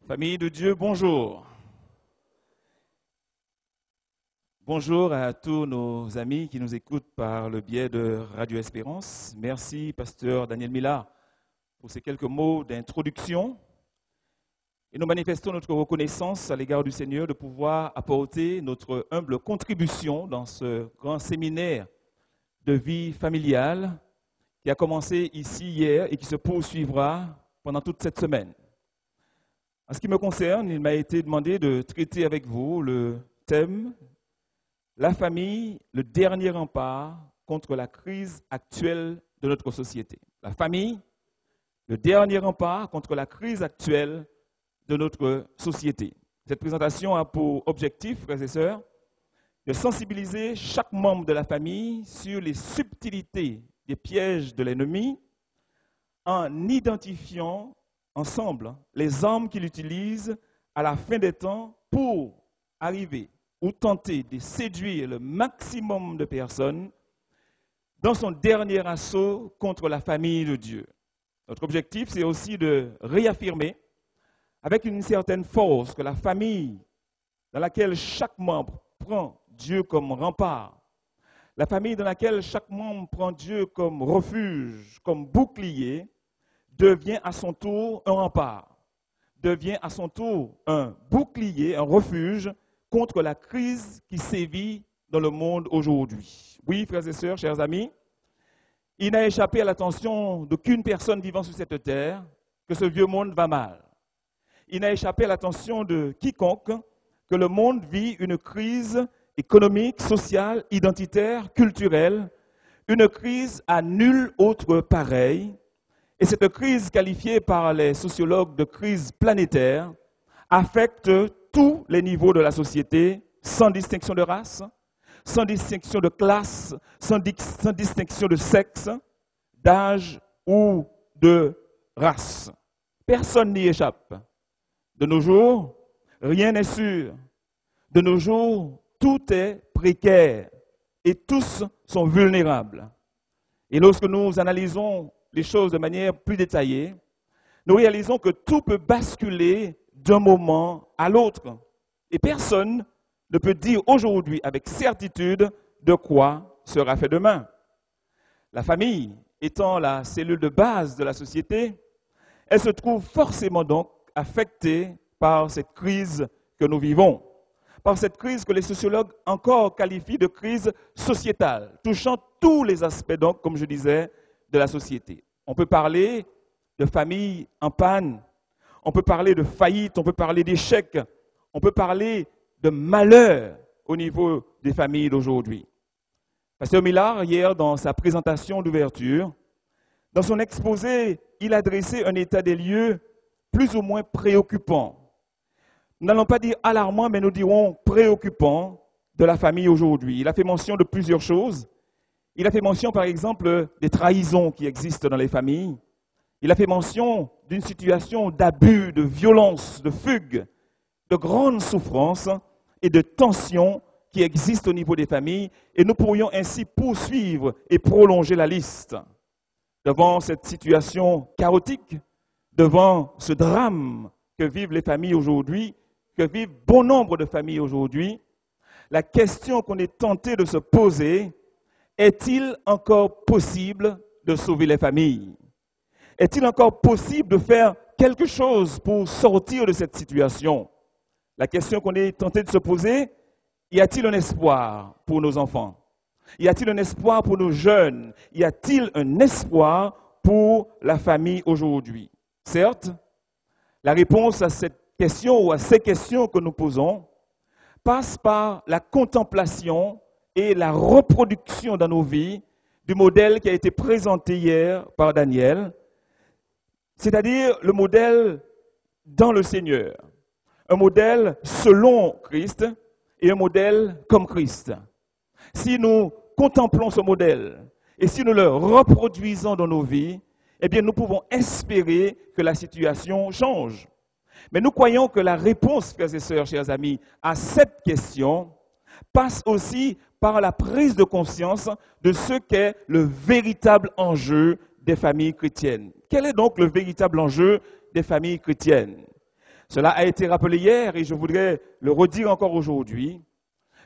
Famille de Dieu, bonjour. Bonjour à tous nos amis qui nous écoutent par le biais de Radio Espérance. Merci, pasteur Daniel Mila, pour ces quelques mots d'introduction. Et nous manifestons notre reconnaissance à l'égard du Seigneur de pouvoir apporter notre humble contribution dans ce grand séminaire de vie familiale qui a commencé ici hier et qui se poursuivra pendant toute cette semaine. En ce qui me concerne, il m'a été demandé de traiter avec vous le thème « La famille, le dernier rempart contre la crise actuelle de notre société ». La famille, le dernier rempart contre la crise actuelle de notre société. Cette présentation a pour objectif, frères et sœurs, de sensibiliser chaque membre de la famille sur les subtilités des pièges de l'ennemi en identifiant ensemble les armes qu'il utilise à la fin des temps pour arriver ou tenter de séduire le maximum de personnes dans son dernier assaut contre la famille de Dieu. Notre objectif, c'est aussi de réaffirmer avec une certaine force que la famille dans laquelle chaque membre prend Dieu comme rempart, la famille dans laquelle chaque membre prend Dieu comme refuge, comme bouclier, devient à son tour un rempart, devient à son tour un bouclier, un refuge contre la crise qui sévit dans le monde aujourd'hui. Oui, frères et sœurs, chers amis, il n'a échappé à l'attention d'aucune personne vivant sur cette terre que ce vieux monde va mal. Il n'a échappé à l'attention de quiconque que le monde vit une crise économique, sociale, identitaire, culturelle, une crise à nulle autre pareille. Et cette crise, qualifiée par les sociologues de crise planétaire, affecte tous les niveaux de la société, sans distinction de race, sans distinction de classe, sans distinction de sexe, d'âge ou de race. Personne n'y échappe. De nos jours, rien n'est sûr. De nos jours, tout est précaire et tous sont vulnérables. Et lorsque nous analysons les choses de manière plus détaillée, nous réalisons que tout peut basculer d'un moment à l'autre. Et personne ne peut dire aujourd'hui avec certitude de quoi sera fait demain. La famille étant la cellule de base de la société, elle se trouve forcément donc affectée par cette crise que nous vivons, par cette crise que les sociologues encore qualifient de crise sociétale, touchant tous les aspects donc, comme je disais, de la société. On peut parler de famille en panne, on peut parler de faillite, on peut parler d'échec, on peut parler de malheur au niveau des familles d'aujourd'hui. Pasteur Millard, hier, dans sa présentation d'ouverture, dans son exposé, il a dressé un état des lieux plus ou moins préoccupant. Nous n'allons pas dire alarmant, mais nous dirons préoccupant de la famille aujourd'hui. Il a fait mention de plusieurs choses. Il a fait mention, par exemple, des trahisons qui existent dans les familles. Il a fait mention d'une situation d'abus, de violence, de fugue, de grandes souffrances et de tensions qui existent au niveau des familles. Et nous pourrions ainsi poursuivre et prolonger la liste. Devant cette situation chaotique, devant ce drame que vivent les familles aujourd'hui, que vivent bon nombre de familles aujourd'hui, la question qu'on est tenté de se poser: est-il encore possible de sauver les familles? Est-il encore possible de faire quelque chose pour sortir de cette situation? La question qu'on est tenté de se poser: y a-t-il un espoir pour nos enfants? Y a-t-il un espoir pour nos jeunes? Y a-t-il un espoir pour la famille aujourd'hui? Certes, la réponse à cette question ou à ces questions que nous posons passe par la contemplation et la reproduction dans nos vies du modèle qui a été présenté hier par Daniel, c'est-à-dire le modèle dans le Seigneur, un modèle selon Christ et un modèle comme Christ. Si nous contemplons ce modèle et si nous le reproduisons dans nos vies, eh bien, nous pouvons espérer que la situation change. Mais nous croyons que la réponse, frères et sœurs, chers amis, à cette question passe aussi par la prise de conscience de ce qu'est le véritable enjeu des familles chrétiennes. Quel est donc le véritable enjeu des familles chrétiennes? Cela a été rappelé hier et je voudrais le redire encore aujourd'hui.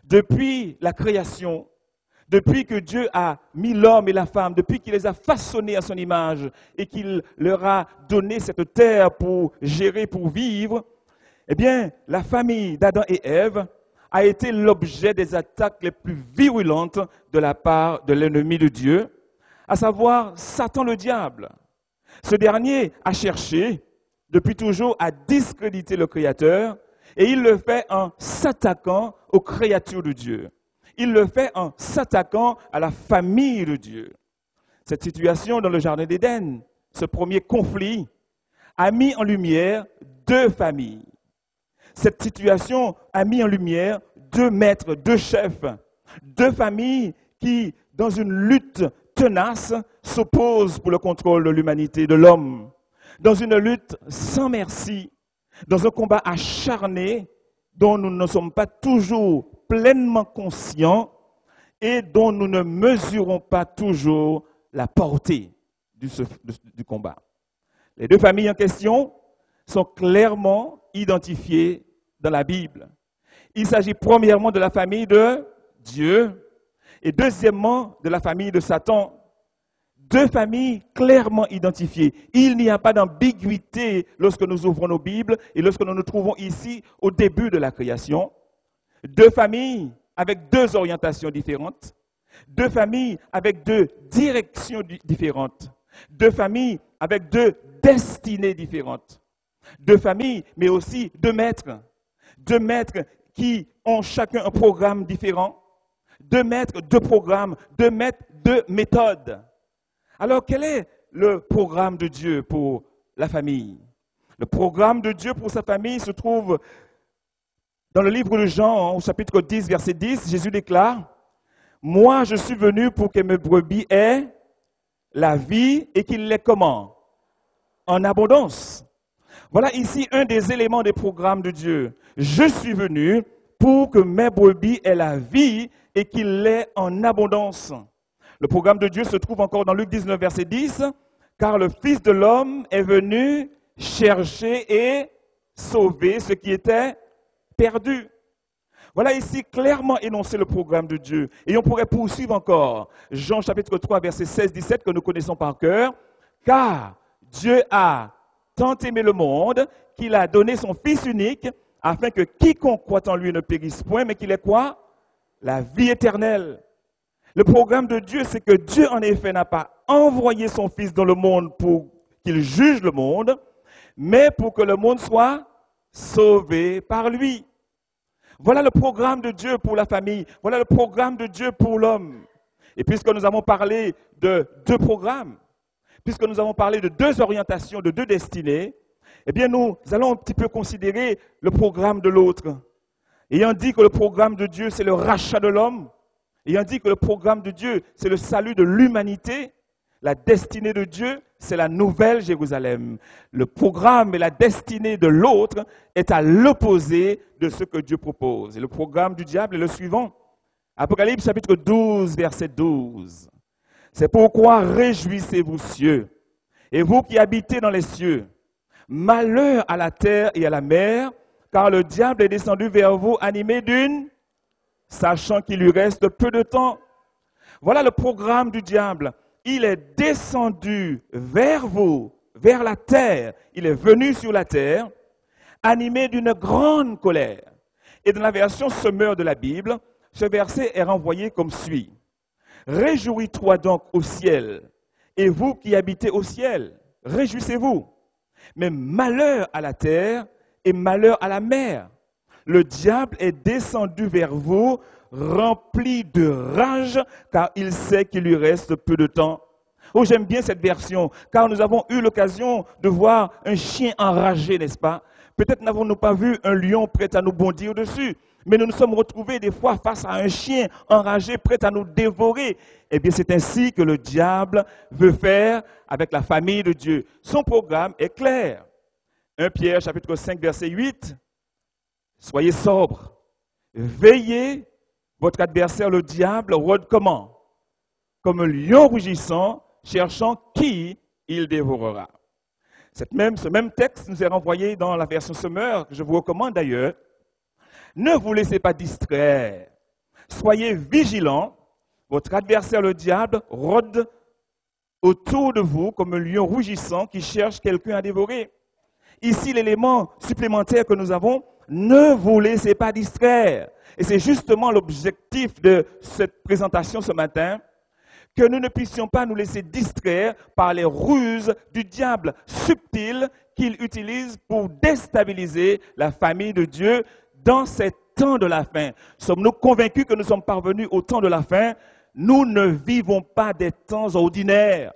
Depuis la création, depuis que Dieu a mis l'homme et la femme, depuis qu'il les a façonnés à son image et qu'il leur a donné cette terre pour gérer, pour vivre, eh bien, la famille d'Adam et Ève a été l'objet des attaques les plus virulentes de la part de l'ennemi de Dieu, à savoir Satan le diable. Ce dernier a cherché depuis toujours à discréditer le Créateur et il le fait en s'attaquant aux créatures de Dieu. Il le fait en s'attaquant à la famille de Dieu. Cette situation dans le Jardin d'Éden, ce premier conflit, a mis en lumière deux familles. Cette situation a mis en lumière deux maîtres, deux chefs, deux familles qui, dans une lutte tenace, s'opposent pour le contrôle de l'humanité, de l'homme. Dans une lutte sans merci, dans un combat acharné dont nous ne sommes pas toujours pleinement conscients et dont nous ne mesurons pas toujours la portée du combat. Les deux familles en question sont clairement identifiées dans la Bible. Il s'agit premièrement de la famille de Dieu et deuxièmement de la famille de Satan. Deux familles clairement identifiées. Il n'y a pas d'ambiguïté lorsque nous ouvrons nos Bibles et lorsque nous nous trouvons ici au début de la création. Deux familles avec deux orientations différentes. Deux familles avec deux directions différentes. Deux familles avec deux destinées différentes. Deux familles, mais aussi deux maîtres. Deux maîtres qui ont chacun un programme différent. Deux maîtres, deux programmes. Deux maîtres, deux méthodes. Alors, quel est le programme de Dieu pour la famille? Le programme de Dieu pour sa famille se trouve dans le livre de Jean, au chapitre 10, verset 10. Jésus déclare, « Moi, je suis venu pour que mes brebis aient la vie et qu'ils l'aient comment? En abondance. » Voilà ici un des éléments des programmes de Dieu. Je suis venu pour que mes brebis aient la vie et qu'ils l'aient en abondance. Le programme de Dieu se trouve encore dans Luc 19, verset 10, « Car le Fils de l'homme est venu chercher et sauver ce qui était perdu. » Voilà ici clairement énoncé le programme de Dieu. Et on pourrait poursuivre encore. Jean chapitre 3, verset 16-17 que nous connaissons par cœur. « Car Dieu a tant aimé le monde qu'il a donné son Fils unique afin que quiconque croit en lui ne périsse point, mais qu'il ait quoi? La vie éternelle. » Le programme de Dieu, c'est que Dieu, en effet, n'a pas envoyé son Fils dans le monde pour qu'il juge le monde, mais pour que le monde soit sauvé par lui. Voilà le programme de Dieu pour la famille. Voilà le programme de Dieu pour l'homme. Et puisque nous avons parlé de deux programmes, puisque nous avons parlé de deux orientations, de deux destinées, eh bien nous allons un petit peu considérer le programme de l'autre. Ayant dit que le programme de Dieu, c'est le rachat de l'homme, ayant dit que le programme de Dieu, c'est le salut de l'humanité, la destinée de Dieu, c'est la nouvelle Jérusalem. Le programme et la destinée de l'autre est à l'opposé de ce que Dieu propose. Et le programme du diable est le suivant. Apocalypse chapitre 12, verset 12. C'est pourquoi réjouissez-vous cieux, et vous qui habitez dans les cieux. Malheur à la terre et à la mer, car le diable est descendu vers vous animé d'une, sachant qu'il lui reste peu de temps. Voilà le programme du diable. Il est descendu vers vous, vers la terre. Il est venu sur la terre, animé d'une grande colère. Et dans la version Semeur de la Bible, ce verset est renvoyé comme suit. Réjouis-toi donc au ciel, et vous qui habitez au ciel, réjouissez-vous. Mais malheur à la terre et malheur à la mer. Le diable est descendu vers vous, rempli de rage, car il sait qu'il lui reste peu de temps. Oh, j'aime bien cette version, car nous avons eu l'occasion de voir un chien enragé, n'est-ce pas? Peut-être n'avons-nous pas vu un lion prêt à nous bondir dessus, mais nous nous sommes retrouvés des fois face à un chien enragé prêt à nous dévorer. Eh bien, c'est ainsi que le diable veut faire avec la famille de Dieu. Son programme est clair. 1 Pierre chapitre 5 verset 8. Soyez sobres. Veillez, votre adversaire le diable rôde comment? Comme un lion rugissant, cherchant qui il dévorera. Ce même texte nous est renvoyé dans la version Semeur, que je vous recommande d'ailleurs. Ne vous laissez pas distraire. Soyez vigilants. Votre adversaire le diable rôde autour de vous comme un lion rugissant qui cherche quelqu'un à dévorer. Ici, l'élément supplémentaire que nous avons, ne vous laissez pas distraire. Et c'est justement l'objectif de cette présentation ce matin, que nous ne puissions pas nous laisser distraire par les ruses du diable subtil qu'il utilise pour déstabiliser la famille de Dieu dans ces temps de la fin. Sommes-nous convaincus que nous sommes parvenus au temps de la fin? Nous ne vivons pas des temps ordinaires.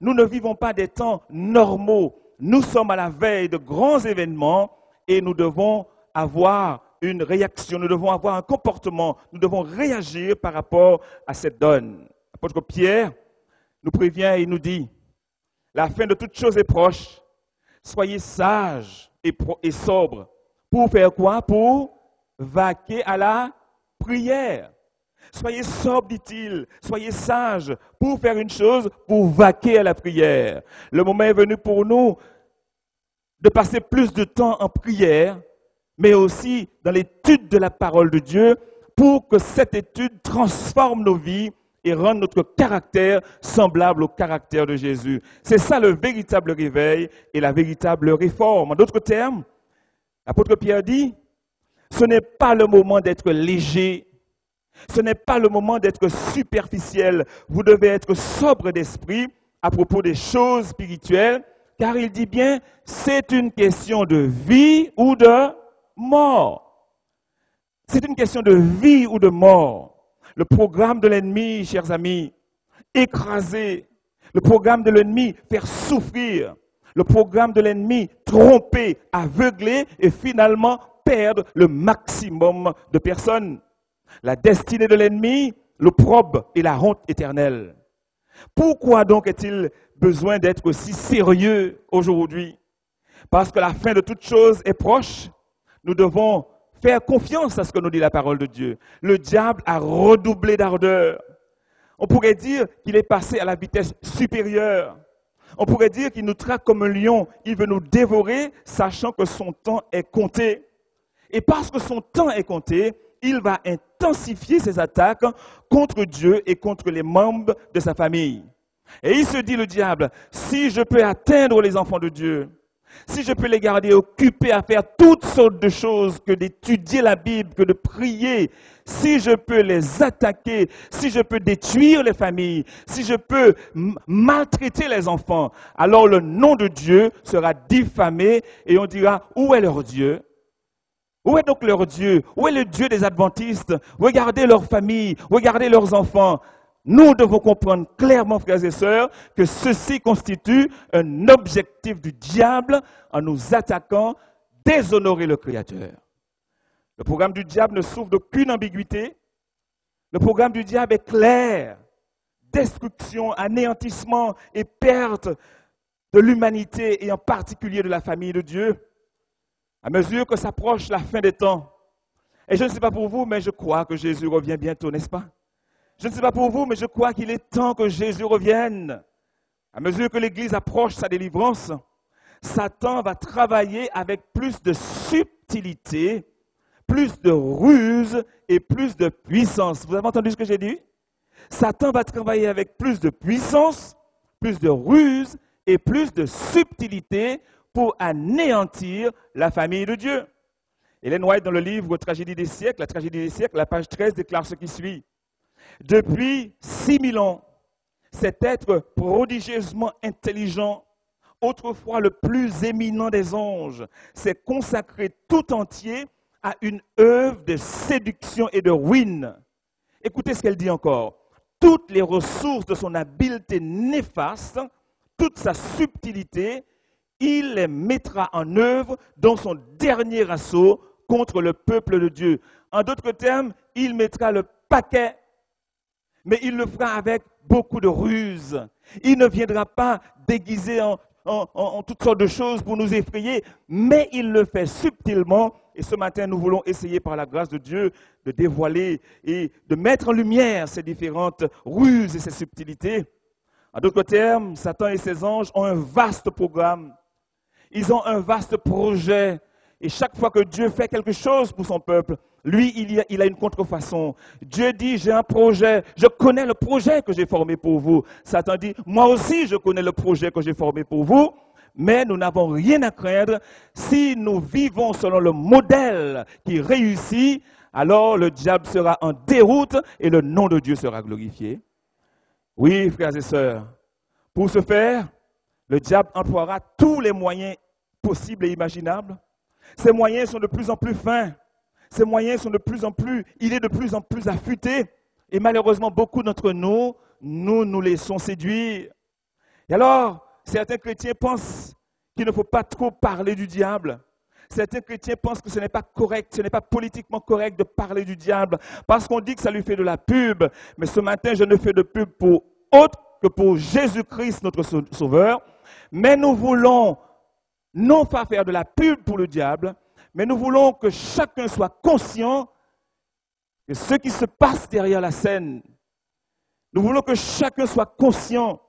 Nous ne vivons pas des temps normaux. Nous sommes à la veille de grands événements et nous devons avoir une réaction, nous devons avoir un comportement, nous devons réagir par rapport à cette donne. L'apôtre Pierre nous prévient et nous dit, la fin de toute chose est proche. Soyez sages et sobres. Pour faire quoi? Pour vaquer à la prière. Soyez sobres, dit-il. Soyez sages pour faire une chose, pour vaquer à la prière. Le moment est venu pour nous de passer plus de temps en prière, mais aussi dans l'étude de la parole de Dieu, pour que cette étude transforme nos vies et rendre notre caractère semblable au caractère de Jésus. C'est ça le véritable réveil et la véritable réforme. En d'autres termes, l'apôtre Pierre dit, ce n'est pas le moment d'être léger, ce n'est pas le moment d'être superficiel. Vous devez être sobre d'esprit à propos des choses spirituelles, car il dit bien, c'est une question de vie ou de mort. C'est une question de vie ou de mort. Le programme de l'ennemi, chers amis, écraser. Le programme de l'ennemi, faire souffrir. Le programme de l'ennemi, tromper, aveugler et finalement perdre le maximum de personnes. La destinée de l'ennemi, l'opprobre et la honte éternelle. Pourquoi donc est-il besoin d'être aussi sérieux aujourd'hui? Parce que la fin de toute chose est proche. Nous devons faire confiance à ce que nous dit la parole de Dieu. Le diable a redoublé d'ardeur. On pourrait dire qu'il est passé à la vitesse supérieure. On pourrait dire qu'il nous traque comme un lion. Il veut nous dévorer, sachant que son temps est compté. Et parce que son temps est compté, il va intensifier ses attaques contre Dieu et contre les membres de sa famille. Et il se dit, le diable, si je peux atteindre les enfants de Dieu, si je peux les garder occupés à faire toutes sortes de choses, que d'étudier la Bible, que de prier, si je peux les attaquer, si je peux détruire les familles, si je peux maltraiter les enfants, alors le nom de Dieu sera diffamé et on dira, où est leur Dieu? Où est donc leur Dieu? Où est le Dieu des adventistes? Regardez leur famille, regardez leurs enfants. Nous devons comprendre clairement, frères et sœurs, que ceci constitue un objectif du diable en nous attaquant, déshonorer le Créateur. Le programme du diable ne souffre d'aucune ambiguïté. Le programme du diable est clair. Destruction, anéantissement et perte de l'humanité et en particulier de la famille de Dieu. À mesure que s'approche la fin des temps, et je ne sais pas pour vous, mais je crois que Jésus revient bientôt, n'est-ce pas? Je ne sais pas pour vous, mais je crois qu'il est temps que Jésus revienne. À mesure que l'Église approche sa délivrance, Satan va travailler avec plus de subtilité, plus de ruse et plus de puissance. Vous avez entendu ce que j'ai dit? Satan va travailler avec plus de puissance, plus de ruse et plus de subtilité pour anéantir la famille de Dieu. Ellen White, dans le livre Tragédie des siècles, la tragédie des siècles, la page 13 déclare ce qui suit. Depuis 6000 ans, cet être prodigieusement intelligent, autrefois le plus éminent des anges, s'est consacré tout entier à une œuvre de séduction et de ruine. Écoutez ce qu'elle dit encore. Toutes les ressources de son habileté néfaste, toute sa subtilité, il les mettra en œuvre dans son dernier assaut contre le peuple de Dieu. En d'autres termes, il mettra le paquet, mais il le fera avec beaucoup de ruse. Il ne viendra pas déguisé en toutes sortes de choses pour nous effrayer, mais il le fait subtilement. Et ce matin, nous voulons essayer par la grâce de Dieu de dévoiler et de mettre en lumière ces différentes ruses et ces subtilités. En d'autres termes, Satan et ses anges ont un vaste programme. Ils ont un vaste projet. Et chaque fois que Dieu fait quelque chose pour son peuple, lui, il a une contrefaçon. Dieu dit, j'ai un projet, je connais le projet que j'ai formé pour vous. Satan dit, moi aussi, je connais le projet que j'ai formé pour vous, mais nous n'avons rien à craindre. Si nous vivons selon le modèle qui réussit, alors le diable sera en déroute et le nom de Dieu sera glorifié. Oui, frères et sœurs, pour ce faire, le diable emploiera tous les moyens possibles et imaginables. Ces moyens sont de plus en plus fins. Ces moyens sont il est de plus en plus affûté. Et malheureusement, beaucoup d'entre nous nous laissons séduire. Et alors, certains chrétiens pensent qu'il ne faut pas trop parler du diable. Certains chrétiens pensent que ce n'est pas correct, ce n'est pas politiquement correct de parler du diable, parce qu'on dit que ça lui fait de la pub. Mais ce matin, je ne fais de pub pour autre que pour Jésus-Christ, notre Sauveur. Mais nous voulons non pas faire de la pub pour le diable, mais nous voulons que chacun soit conscient de ce qui se passe derrière la scène. Nous voulons que chacun soit conscient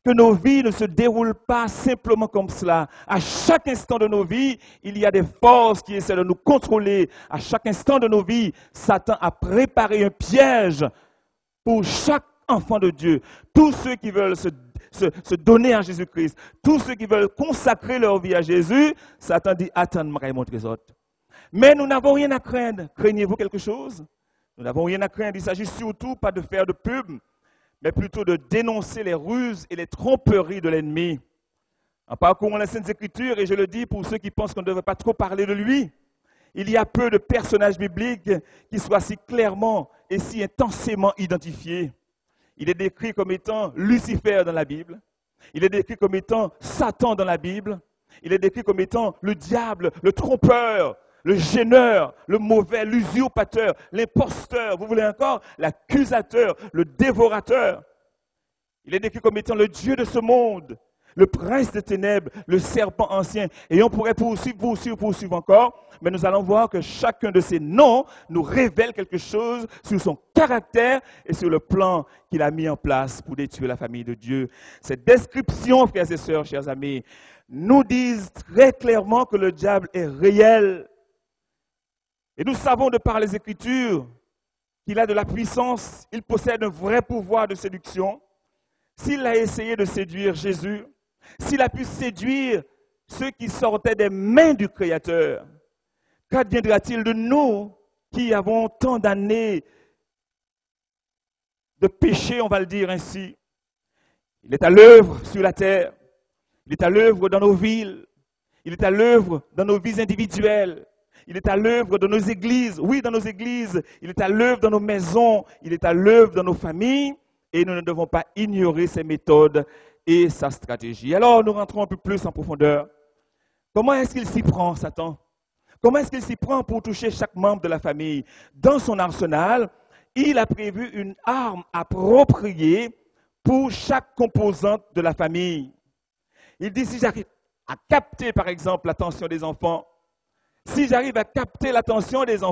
que nos vies ne se déroulent pas simplement comme cela. À chaque instant de nos vies, il y a des forces qui essaient de nous contrôler. À chaque instant de nos vies, Satan a préparé un piège pour chaque enfant de Dieu. Tous ceux qui veulent se donner à Jésus-Christ, tous ceux qui veulent consacrer leur vie à Jésus, Satan dit, attends-moi et mon trésor. Mais nous n'avons rien à craindre. Craignez-vous quelque chose? Nous n'avons rien à craindre. Il ne s'agit surtout pas de faire de pub, mais plutôt de dénoncer les ruses et les tromperies de l'ennemi. En parcourant les Saintes Écritures, et je le dis pour ceux qui pensent qu'on ne devrait pas trop parler de lui, il y a peu de personnages bibliques qui soient si clairement et si intensément identifiés. Il est décrit comme étant Lucifer dans la Bible. Il est décrit comme étant Satan dans la Bible. Il est décrit comme étant le diable, le trompeur, le gêneur, le mauvais, l'usurpateur, l'imposteur. Vous voulez encore? L'accusateur, le dévorateur. Il est décrit comme étant le Dieu de ce monde, le prince des ténèbres, le serpent ancien. Et on pourrait poursuivre encore, mais nous allons voir que chacun de ces noms nous révèle quelque chose sur son caractère et sur le plan qu'il a mis en place pour détruire la famille de Dieu. Ces descriptions, frères et sœurs, chers amis, nous disent très clairement que le diable est réel. Et nous savons de par les Écritures qu'il a de la puissance, il possède un vrai pouvoir de séduction. S'il a essayé de séduire Jésus, s'il a pu séduire ceux qui sortaient des mains du Créateur, qu'adviendra-t-il de nous qui avons tant d'années de péché, on va le dire ainsi? Il est à l'œuvre sur la terre, il est à l'œuvre dans nos villes, il est à l'œuvre dans nos vies individuelles, il est à l'œuvre dans nos églises, oui, dans nos églises, il est à l'œuvre dans nos maisons, il est à l'œuvre dans nos familles, et nous ne devons pas ignorer ses méthodes et sa stratégie. Alors, nous rentrons un peu plus en profondeur. Comment est-ce qu'il s'y prend, Satan? Comment est-ce qu'il s'y prend pour toucher chaque membre de la famille? Dans son arsenal, il a prévu une arme appropriée pour chaque composante de la famille. Il dit, si j'arrive à capter, par exemple, l'attention des enfants, si j'arrive à capter l'attention des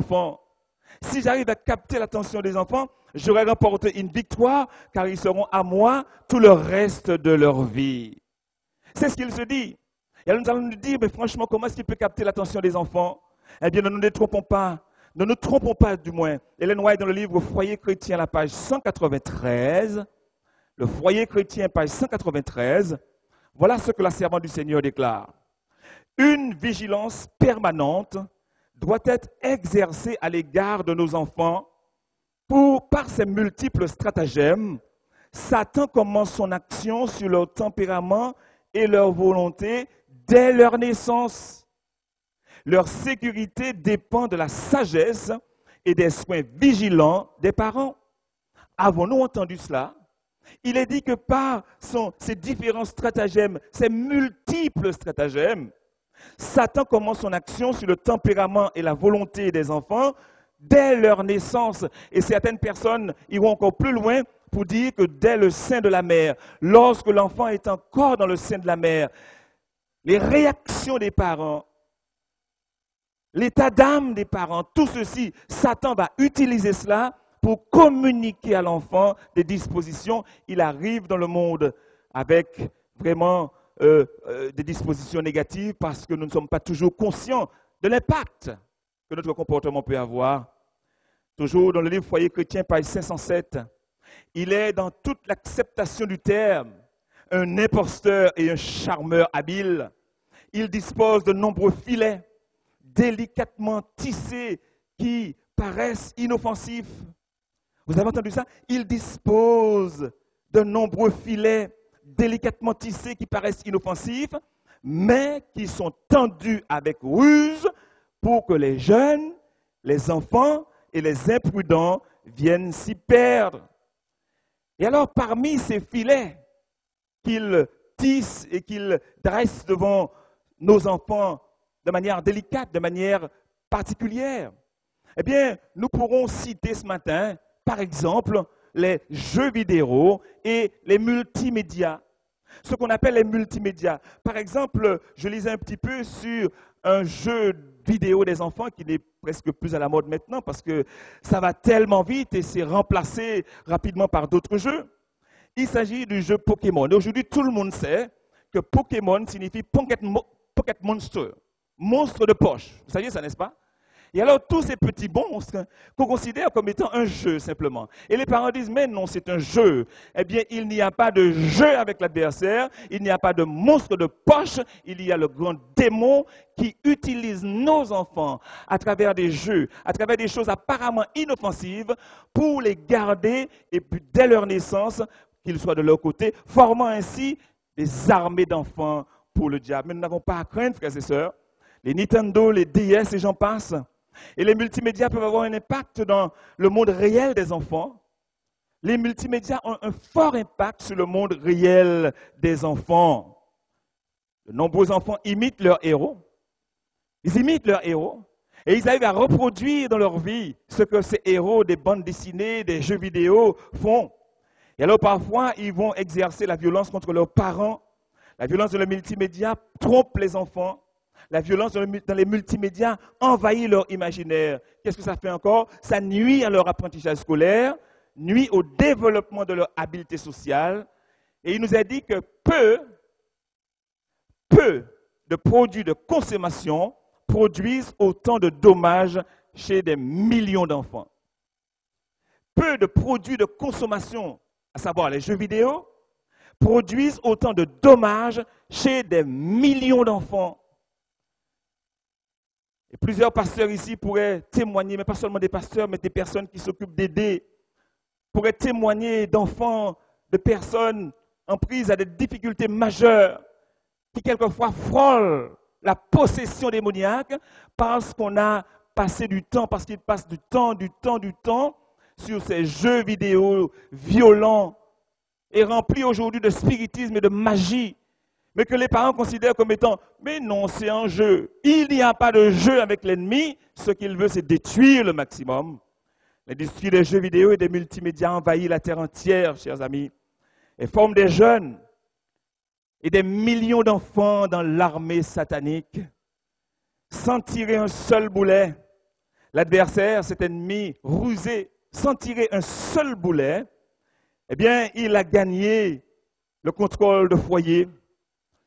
enfants, j'aurai remporté une victoire, car ils seront à moi tout le reste de leur vie. C'est ce qu'il se dit. Et alors nous allons nous dire, mais franchement, comment est-ce qu'il peut capter l'attention des enfants? Eh bien, ne nous trompons pas. Ne nous trompons pas du moins. Ellen White, dans le livre Foyer chrétien, la page 193, le Foyer chrétien, page 193, voilà ce que la servante du Seigneur déclare. Une vigilance permanente doit être exercée à l'égard de nos enfants par ses multiples stratagèmes. Satan commence son action sur leur tempérament et leur volonté dès leur naissance. Leur sécurité dépend de la sagesse et des soins vigilants des parents. Avons-nous entendu cela? Il est dit que par ces différents stratagèmes, ces multiples stratagèmes, Satan commence son action sur le tempérament et la volonté des enfants dès leur naissance. Et certaines personnes iront encore plus loin pour dire que dès le sein de la mère, lorsque l'enfant est encore dans le sein de la mère, les réactions des parents, l'état d'âme des parents, tout ceci, Satan va utiliser cela pour communiquer à l'enfant des dispositions. Il arrive dans le monde avec vraiment des dispositions négatives parce que nous ne sommes pas toujours conscients de l'impact que notre comportement peut avoir. Toujours dans le livre Foyer chrétien, page 507, il est dans toute l'acceptation du terme un imposteur et un charmeur habile. Il dispose de nombreux filets délicatement tissés qui paraissent inoffensifs. Vous avez entendu ça? Il dispose de nombreux filets délicatement tissés qui paraissent inoffensifs, mais qui sont tendus avec ruse pour que les jeunes, les enfants et les imprudents viennent s'y perdre. Et alors, parmi ces filets qu'il tisse et qu'il dresse devant nos enfants de manière délicate, de manière particulière, eh bien, nous pourrons citer ce matin, par exemple, les jeux vidéo et les multimédias. Ce qu'on appelle les multimédias. Par exemple, je lisais un petit peu sur un jeu vidéo des enfants qui n'est presque plus à la mode maintenant parce que ça va tellement vite et c'est remplacé rapidement par d'autres jeux. Il s'agit du jeu Pokémon. Aujourd'hui, tout le monde sait que Pokémon signifie Pocket Monster, monstre de poche. Vous saviez ça, n'est-ce pas? Et alors, tous ces petits monstres qu'on considère comme étant un jeu simplement. Et les parents disent, mais non, c'est un jeu. Eh bien, il n'y a pas de jeu avec l'adversaire, il n'y a pas de monstre de poche, il y a le grand démon qui utilise nos enfants à travers des jeux, à travers des choses apparemment inoffensives pour les garder et puis dès leur naissance, qu'ils soient de leur côté, formant ainsi des armées d'enfants pour le diable. Mais nous n'avons pas à craindre, frères et sœurs. Les Nintendo, les DS et j'en passe. Et les multimédias peuvent avoir un impact dans le monde réel des enfants. Les multimédias ont un fort impact sur le monde réel des enfants. De nombreux enfants imitent leurs héros. Ils imitent leurs héros. Et ils arrivent à reproduire dans leur vie ce que ces héros des bandes dessinées, des jeux vidéo font. Et alors parfois, ils vont exercer la violence contre leurs parents. La violence dans le multimédia trompe les enfants. La violence dans les multimédias envahit leur imaginaire. Qu'est-ce que ça fait encore? Ça nuit à leur apprentissage scolaire, nuit au développement de leur habileté sociale. Et il nous a dit que peu de produits de consommation produisent autant de dommages chez des millions d'enfants. Peu de produits de consommation, à savoir les jeux vidéo, produisent autant de dommages chez des millions d'enfants. Et plusieurs pasteurs ici pourraient témoigner, mais pas seulement des pasteurs, mais des personnes qui s'occupent d'aider, pourraient témoigner d'enfants, de personnes en prise à des difficultés majeures, qui quelquefois frôlent la possession démoniaque parce qu'on a passé du temps, parce qu'ils passent du temps sur ces jeux vidéo violents et remplis aujourd'hui de spiritisme et de magie, mais que les parents considèrent comme étant, mais non, c'est un jeu. Il n'y a pas de jeu avec l'ennemi. Ce qu'il veut, c'est détruire le maximum. L'industrie des jeux vidéo et des multimédias envahit la terre entière, chers amis, et forme des jeunes et des millions d'enfants dans l'armée satanique. Sans tirer un seul boulet, l'adversaire, cet ennemi rusé, sans tirer un seul boulet, eh bien, il a gagné le contrôle de foyer.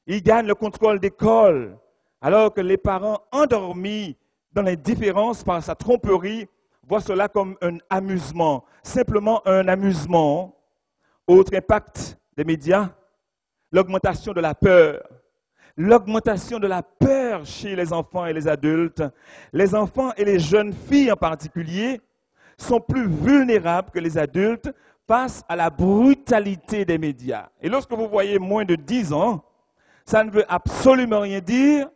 Il gagne le contrôle d'école, alors que les parents endormis dans l'indifférence par sa tromperie voient cela comme un amusement, simplement un amusement. Autre impact des médias, l'augmentation de la peur. L'augmentation de la peur chez les enfants et les adultes. Les enfants et les jeunes filles en particulier sont plus vulnérables que les adultes face à la brutalité des médias. Et lorsque vous voyez moins de 10 ans, ça ne veut absolument rien dire.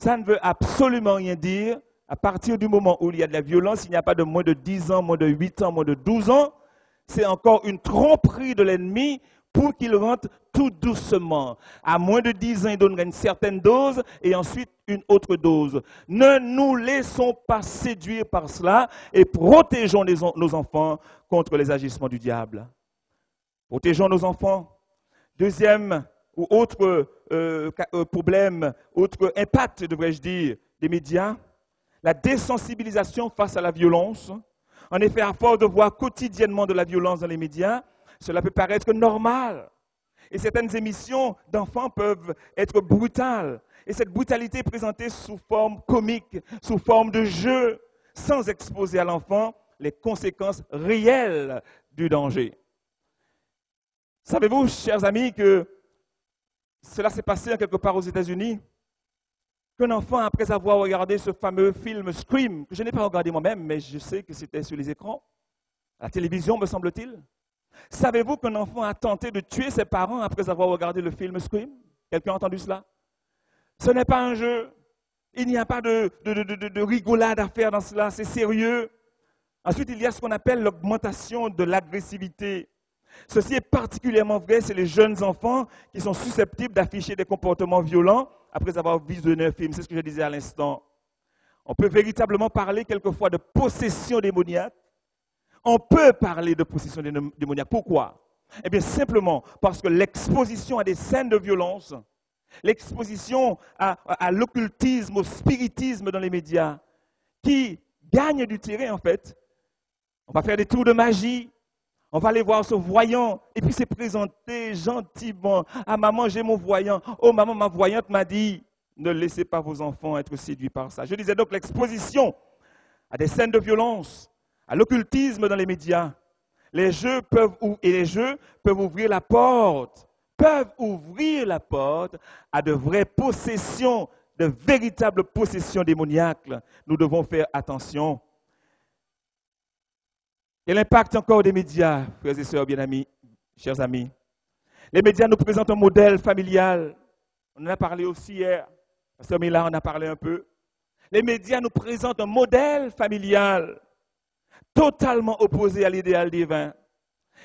Ça ne veut absolument rien dire. À partir du moment où il y a de la violence, il n'y a pas de moins de 10 ans, moins de 8 ans, moins de 12 ans. c'est encore une tromperie de l'ennemi pour qu'il rentre tout doucement. À moins de 10 ans, il donnera une certaine dose et ensuite une autre dose. Ne nous laissons pas séduire par cela et protégeons nos enfants contre les agissements du diable. Protégeons nos enfants. Deuxième ou autre problème, autre impact, devrais-je dire, des médias, la désensibilisation face à la violence. En effet, à force de voir quotidiennement de la violence dans les médias, cela peut paraître normal. Et certaines émissions d'enfants peuvent être brutales. Et cette brutalité est présentée sous forme comique, sous forme de jeu, sans exposer à l'enfant les conséquences réelles du danger. Savez-vous, chers amis, que cela s'est passé quelque part aux États-Unis? Qu'un enfant, après avoir regardé ce fameux film Scream, que je n'ai pas regardé moi-même, mais je sais que c'était sur les écrans, à la télévision, me semble-t-il. Savez-vous qu'un enfant a tenté de tuer ses parents après avoir regardé le film Scream? Quelqu'un a entendu cela? Ce n'est pas un jeu. Il n'y a pas de rigolade à faire dans cela, c'est sérieux. Ensuite, il y a ce qu'on appelle l'augmentation de l'agressivité. Ceci est particulièrement vrai chez les jeunes enfants qui sont susceptibles d'afficher des comportements violents après avoir visionné un film. C'est ce que je disais à l'instant. On peut véritablement parler quelquefois de possession démoniaque. On peut parler de possession démoniaque. Pourquoi? Eh bien, simplement parce que l'exposition à des scènes de violence, l'exposition à l'occultisme, au spiritisme dans les médias, qui gagne du terrain en fait. On va faire des tours de magie. On va aller voir ce voyant et puis se présenter gentiment. Ah maman, j'ai mon voyant. Oh maman, ma voyante m'a dit, ne laissez pas vos enfants être séduits par ça. Je disais donc l'exposition à des scènes de violence, à l'occultisme dans les médias. Les jeux peuvent ouvrir la porte, à de vraies possessions, de véritables possessions démoniaques. Nous devons faire attention. Et l'impact encore des médias, frères et sœurs bien-amis, chers amis. Les médias nous présentent un modèle familial. On en a parlé aussi hier. Pasteur Mila en a parlé un peu. Les médias nous présentent un modèle familial totalement opposé à l'idéal divin.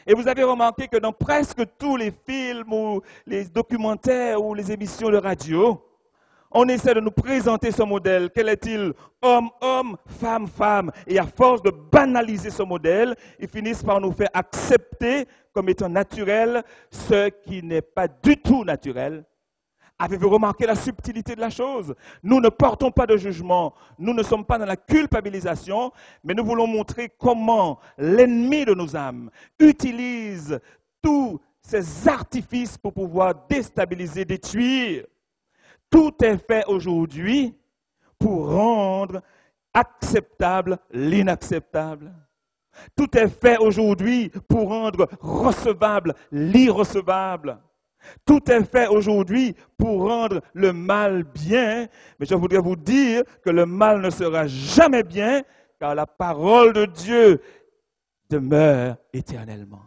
Et vous avez remarqué que dans presque tous les films ou les documentaires ou les émissions de radio, on essaie de nous présenter ce modèle. Quel est-il? Homme, homme, femme, femme. Et à force de banaliser ce modèle, ils finissent par nous faire accepter comme étant naturel ce qui n'est pas du tout naturel. Avez-vous remarqué la subtilité de la chose? Nous ne portons pas de jugement, nous ne sommes pas dans la culpabilisation, mais nous voulons montrer comment l'ennemi de nos âmes utilise tous ces artifices pour pouvoir déstabiliser, détruire. Tout est fait aujourd'hui pour rendre acceptable l'inacceptable. Tout est fait aujourd'hui pour rendre recevable l'irrecevable. Tout est fait aujourd'hui pour rendre le mal bien. Mais je voudrais vous dire que le mal ne sera jamais bien, car la parole de Dieu demeure éternellement.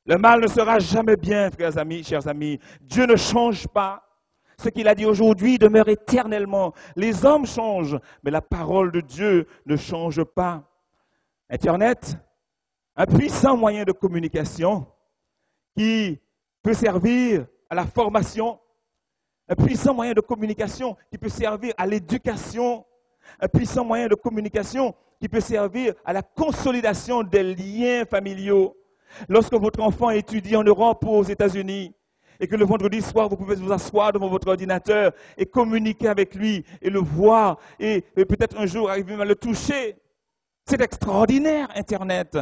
Le mal ne sera jamais bien, frères amis, chers amis. Dieu ne change pas. Ce qu'il a dit aujourd'hui demeure éternellement. Les hommes changent, mais la parole de Dieu ne change pas. Internet, un puissant moyen de communication qui peut servir à la formation, un puissant moyen de communication qui peut servir à l'éducation, un puissant moyen de communication qui peut servir à la consolidation des liens familiaux. Lorsque votre enfant étudie en Europe ou aux États-Unis, et que le vendredi soir, vous pouvez vous asseoir devant votre ordinateur et communiquer avec lui et le voir et peut-être un jour arriver même à le toucher. C'est extraordinaire, Internet.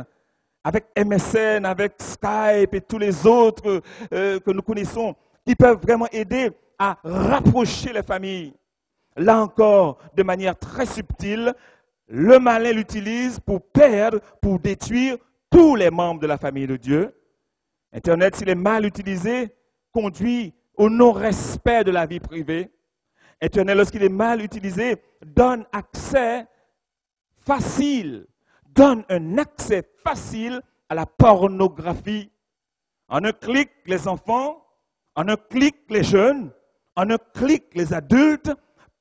Avec MSN, avec Skype et tous les autres que nous connaissons, qui peuvent vraiment aider à rapprocher les familles. Là encore, de manière très subtile, le malin l'utilise pour perdre, pour détruire tous les membres de la famille de Dieu. Internet, s'il est mal utilisé, conduit au non-respect de la vie privée. Internet, lorsqu'il est mal utilisé, donne un accès facile à la pornographie. En un clic, les enfants, en un clic, les jeunes, en un clic, les adultes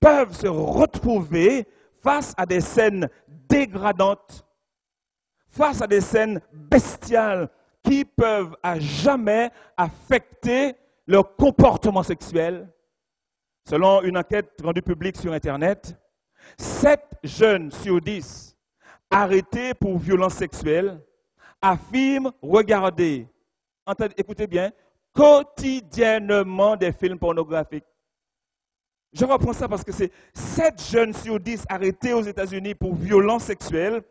peuvent se retrouver face à des scènes dégradantes, face à des scènes bestiales qui peuvent à jamais affecter leur comportement sexuel. Selon une enquête rendue publique sur Internet, 7 jeunes sur 10 arrêtés pour violences sexuelles affirment regarder, écoutez bien, quotidiennement des films pornographiques. Je reprends ça parce que c'est 7 jeunes sur 10 arrêtés aux États-Unis pour violences sexuelles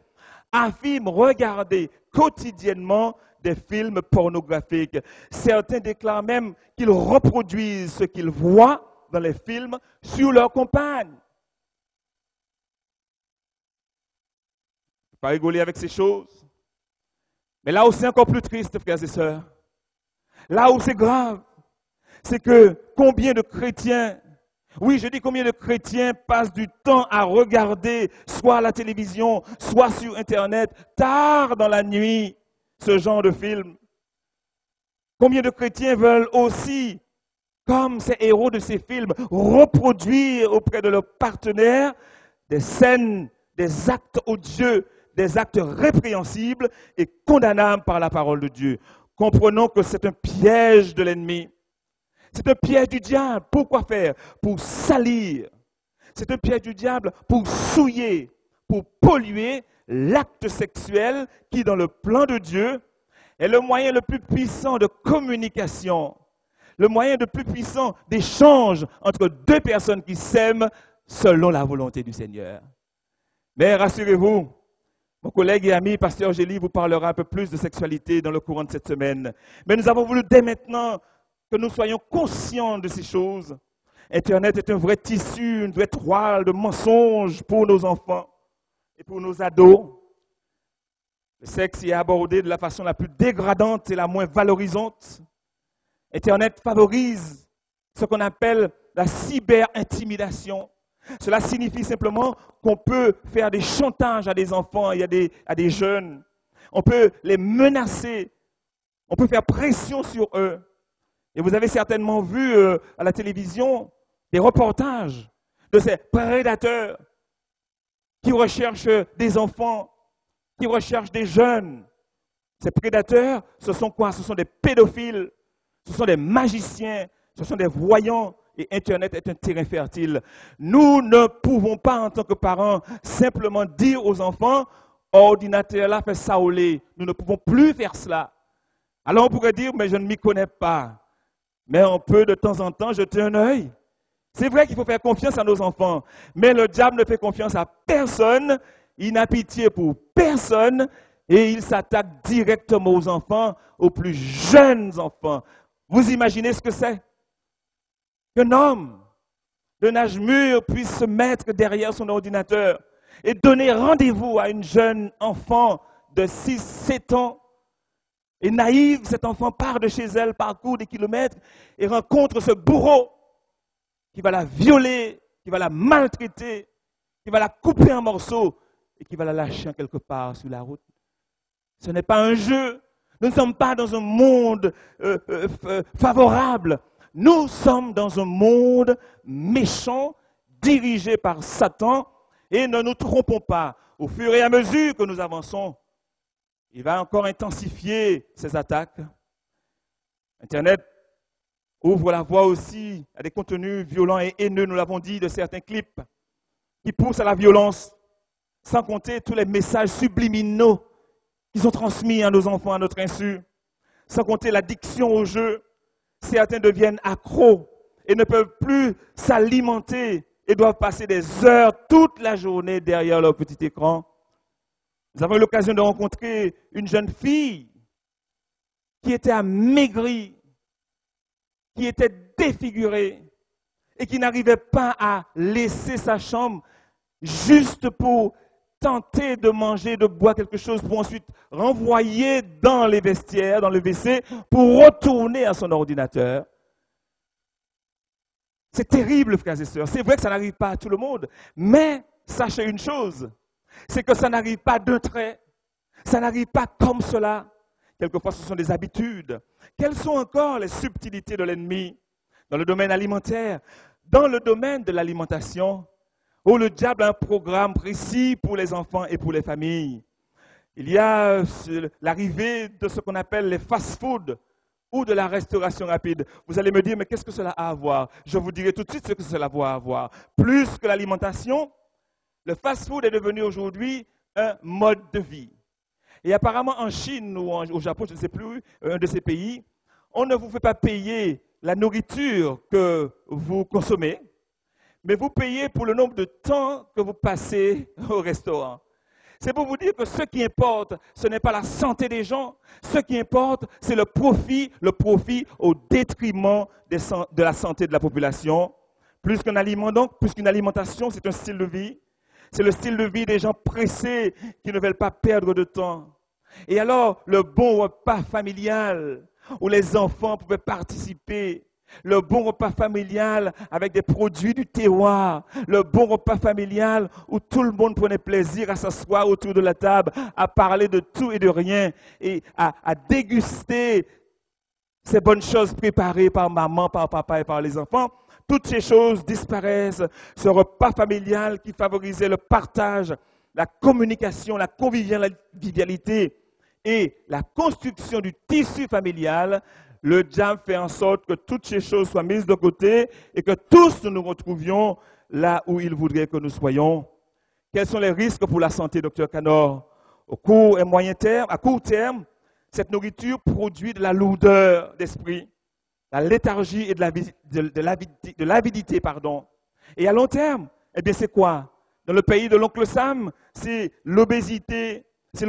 affirment regarder quotidiennement des films pornographiques. Certains déclarent même qu'ils reproduisent ce qu'ils voient dans les films sur leurs compagnes. Pas rigoler avec ces choses. Mais là où c'est encore plus triste, frères et sœurs, là où c'est grave, c'est que combien de chrétiens, oui, je dis combien de chrétiens passent du temps à regarder, soit à la télévision, soit sur Internet, tard dans la nuit, ce genre de film. Combien de chrétiens veulent aussi, comme ces héros de ces films, reproduire auprès de leurs partenaires des scènes, des actes odieux, des actes répréhensibles et condamnables par la parole de Dieu. Comprenons que c'est un piège de l'ennemi. C'est un piège du diable. Pourquoi faire? Pour salir. C'est un piège du diable pour souiller, pour polluer l'acte sexuel qui, dans le plan de Dieu, est le moyen le plus puissant de communication, le moyen le plus puissant d'échange entre deux personnes qui s'aiment selon la volonté du Seigneur. Mais rassurez-vous, mon collègue et ami, pasteur Gély, vous parlera un peu plus de sexualité dans le courant de cette semaine. Mais nous avons voulu dès maintenant que nous soyons conscients de ces choses. Internet est un vrai tissu, une vraie toile de mensonges pour nos enfants et pour nos ados. Le sexe y est abordé de la façon la plus dégradante et la moins valorisante. Internet favorise ce qu'on appelle la cyber-intimidation. Cela signifie simplement qu'on peut faire des chantages à des enfants et à des jeunes. On peut les menacer. On peut faire pression sur eux. Et vous avez certainement vu à la télévision des reportages de ces prédateurs qui recherchent des enfants, qui recherchent des jeunes. Ces prédateurs, ce sont quoi? Ce sont des pédophiles, ce sont des magiciens, ce sont des voyants. Et Internet est un terrain fertile. Nous ne pouvons pas, en tant que parents, simplement dire aux enfants, ordinateur là fait ça au lait. Nous ne pouvons plus faire cela. Alors on pourrait dire, mais je ne m'y connais pas. Mais on peut de temps en temps jeter un œil. C'est vrai qu'il faut faire confiance à nos enfants, mais le diable ne fait confiance à personne, il n'a pitié pour personne et il s'attaque directement aux enfants, aux plus jeunes enfants. Vous imaginez ce que c'est? Qu'un homme d'un âge mûr puisse se mettre derrière son ordinateur et donner rendez-vous à une jeune enfant de 6-7 ans. Et naïve, cet enfant part de chez elle, parcourt des kilomètres et rencontre ce bourreau qui va la violer, qui va la maltraiter, qui va la couper en morceaux et qui va la lâcher quelque part sur la route. Ce n'est pas un jeu. Nous ne sommes pas dans un monde favorable. Nous sommes dans un monde méchant, dirigé par Satan, et ne nous trompons pas. Au fur et à mesure que nous avançons, il va encore intensifier ses attaques. Internet ouvre la voie aussi à des contenus violents et haineux, nous l'avons dit, de certains clips qui poussent à la violence, sans compter tous les messages subliminaux qui sont transmis à nos enfants à notre insu, sans compter l'addiction au jeu. Certains deviennent accros et ne peuvent plus s'alimenter et doivent passer des heures toute la journée derrière leur petit écran. Nous avons eu l'occasion de rencontrer une jeune fille qui était amaigrie, qui était défigurée et qui n'arrivait pas à laisser sa chambre juste pour tenter de manger, de boire quelque chose pour ensuite renvoyer dans les vestiaires, dans le WC, pour retourner à son ordinateur. C'est terrible, frères et sœurs. C'est vrai que ça n'arrive pas à tout le monde, mais sachez une chose, c'est que ça n'arrive pas d'un trait, ça n'arrive pas comme cela. Quelquefois, ce sont des habitudes. Quelles sont encore les subtilités de l'ennemi dans le domaine alimentaire, dans le domaine de l'alimentation, où le diable a un programme précis pour les enfants et pour les familles? Il y a l'arrivée de ce qu'on appelle les fast-foods ou de la restauration rapide. Vous allez me dire, mais qu'est-ce que cela a à voir? Je vous dirai tout de suite ce que cela a à voir. Plus que l'alimentation, le fast-food est devenu aujourd'hui un mode de vie. Et apparemment en Chine ou au Japon, je ne sais plus, un de ces pays, on ne vous fait pas payer la nourriture que vous consommez, mais vous payez pour le nombre de temps que vous passez au restaurant. C'est pour vous dire que ce qui importe, ce n'est pas la santé des gens. Ce qui importe, c'est le profit au détriment de la santé de la population. Plus qu'un aliment donc, plus qu'une alimentation, c'est un style de vie. C'est le style de vie des gens pressés qui ne veulent pas perdre de temps. Et alors, le bon repas familial où les enfants pouvaient participer, le bon repas familial avec des produits du terroir, le bon repas familial où tout le monde prenait plaisir à s'asseoir autour de la table, à parler de tout et de rien et à déguster ces bonnes choses préparées par maman, par papa et par les enfants. Toutes ces choses disparaissent. Ce repas familial qui favorisait le partage, la communication, la convivialité et la construction du tissu familial, le diable fait en sorte que toutes ces choses soient mises de côté et que tous nous nous retrouvions là où il voudrait que nous soyons. Quels sont les risques pour la santé, Dr Canor? Au court et moyen terme, à court terme, cette nourriture produit de la lourdeur d'esprit, la léthargie et de l'avidité. Et à long terme, eh bien c'est quoi? Dans le pays de l'oncle Sam, c'est l'obésité, c'est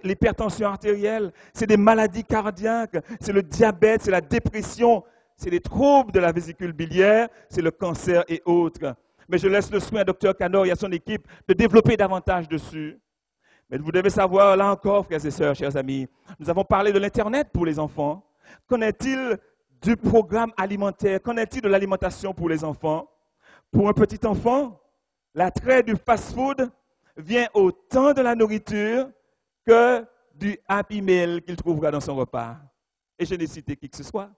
l'hypertension artérielle, c'est des maladies cardiaques, c'est le diabète, c'est la dépression, c'est les troubles de la vésicule biliaire, c'est le cancer et autres. Mais je laisse le soin à Dr Canor et à son équipe de développer davantage dessus. Mais vous devez savoir, là encore, frères et sœurs, chers amis, nous avons parlé de l'Internet pour les enfants. Qu'en est-il du programme alimentaire? Qu'en est-il de l'alimentation pour les enfants? Pour un petit enfant, l'attrait du fast-food vient autant de la nourriture que du Happy Meal qu'il trouvera dans son repas. Et je n'ai cité qui que ce soit.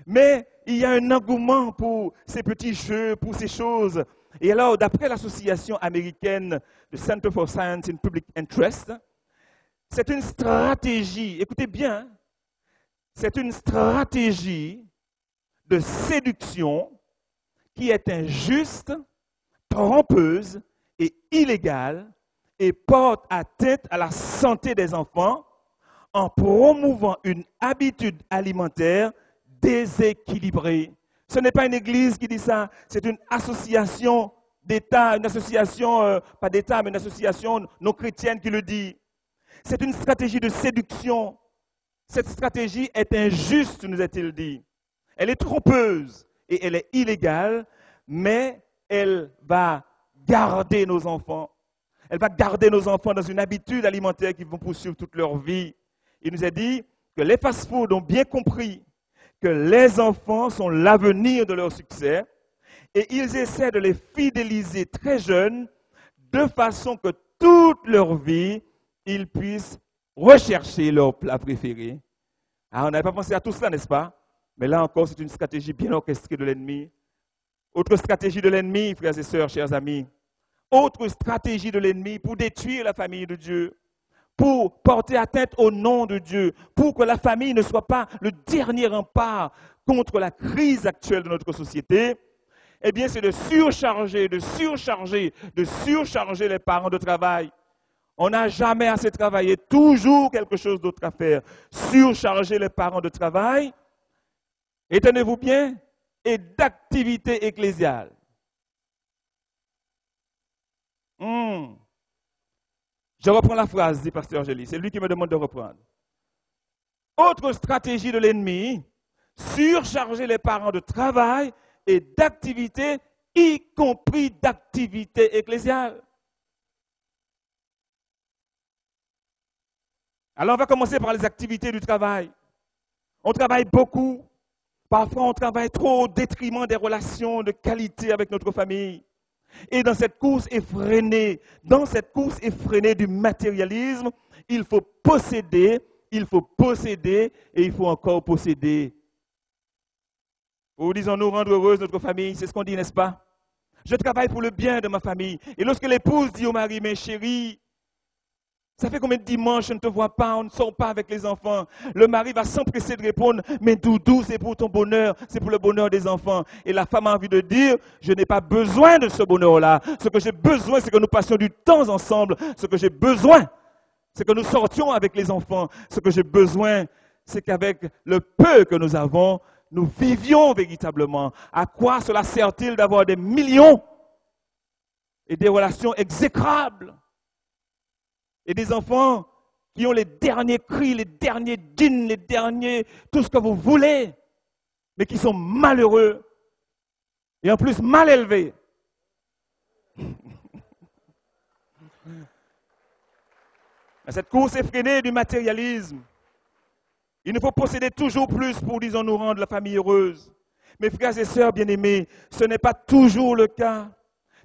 Mais il y a un engouement pour ces petits jeux, pour ces choses. Et alors, d'après l'association américaine de Center for Science in Public Interest, c'est une stratégie, écoutez bien, c'est une stratégie de séduction qui est injuste, trompeuse et illégale et porte atteinte à la santé des enfants en promouvant une habitude alimentaire déséquilibrée. Ce n'est pas une église qui dit ça, c'est une association d'État, une association, pas d'État, mais une association non chrétienne qui le dit. C'est une stratégie de séduction. Cette stratégie est injuste, nous est-il dit. Elle est trompeuse et elle est illégale, mais elle va garder nos enfants. Elle va garder nos enfants dans une habitude alimentaire qu'ils vont poursuivre toute leur vie. Il nous a dit que les fast-foods ont bien compris que les enfants sont l'avenir de leur succès et ils essaient de les fidéliser très jeunes de façon que toute leur vie, ils puissent rechercher leur plat préféré. Alors, on n'avait pas pensé à tout cela, n'est-ce pas? Mais là encore, c'est une stratégie bien orchestrée de l'ennemi. Autre stratégie de l'ennemi, frères et sœurs, chers amis. Autre stratégie de l'ennemi pour détruire la famille de Dieu, pour porter atteinte au nom de Dieu, pour que la famille ne soit pas le dernier rempart contre la crise actuelle de notre société, eh bien, c'est de surcharger les parents de travail. On n'a jamais assez travaillé, toujours quelque chose d'autre à faire. Surcharger les parents de travail, et tenez-vous bien, et d'activités ecclésiales. Je reprends la phrase, dit Pasteur Gély. C'est lui qui me demande de reprendre. Autre stratégie de l'ennemi, surcharger les parents de travail et d'activités, y compris d'activités ecclésiales. Alors on va commencer par les activités du travail. On travaille beaucoup. Parfois on travaille trop au détriment des relations de qualité avec notre famille. Et dans cette course effrénée, du matérialisme, il faut posséder et il faut encore posséder. Ou disons-nous rendre heureuse notre famille, c'est ce qu'on dit, n'est-ce pas? Je travaille pour le bien de ma famille. Et lorsque l'épouse dit au mari, mais chérie, Ça fait combien de dimanches je ne te vois pas, on ne sort pas avec les enfants. Le mari va s'empresser de répondre, mais doudou, c'est pour ton bonheur, c'est pour le bonheur des enfants. Et la femme a envie de dire, je n'ai pas besoin de ce bonheur-là. Ce que j'ai besoin, c'est que nous passions du temps ensemble. Ce que j'ai besoin, c'est que nous sortions avec les enfants. Ce que j'ai besoin, c'est qu'avec le peu que nous avons, nous vivions véritablement. À quoi cela sert-il d'avoir des millions et des relations exécrables? Et des enfants qui ont les derniers cris, les derniers djinns, les derniers, tout ce que vous voulez, mais qui sont malheureux et en plus mal élevés. Cette course effrénée du matérialisme, il nous faut posséder toujours plus pour, disons, nous rendre la famille heureuse. Mes frères et sœurs bien-aimés, ce n'est pas toujours le cas,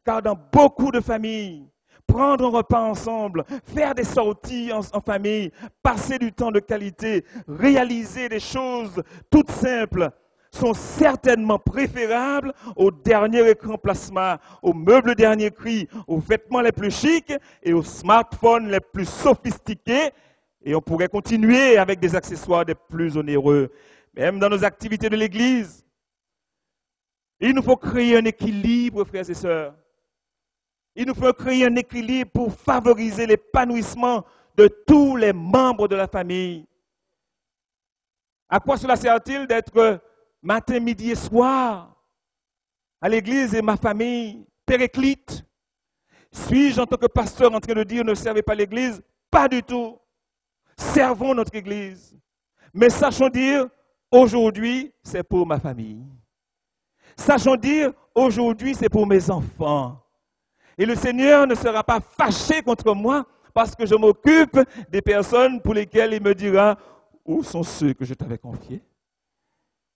car dans beaucoup de familles, prendre un repas ensemble, faire des sorties en famille, passer du temps de qualité, réaliser des choses toutes simples sont certainement préférables au dernier écran plasma, aux meubles dernier cri, aux vêtements les plus chics et aux smartphones les plus sophistiqués. Et on pourrait continuer avec des accessoires des plus onéreux. Même dans nos activités de l'Église, il nous faut créer un équilibre, frères et sœurs. Il nous faut créer un équilibre pour favoriser l'épanouissement de tous les membres de la famille. À quoi cela sert-il d'être matin, midi et soir à l'église et ma famille périclite? Suis-je en tant que pasteur en train de dire ne servez pas l'église? Pas du tout. Servons notre église. Mais sachons dire aujourd'hui c'est pour ma famille. Sachons dire aujourd'hui c'est pour mes enfants. Et le Seigneur ne sera pas fâché contre moi parce que je m'occupe des personnes pour lesquelles il me dira « Où sont ceux que je t'avais confiés ?»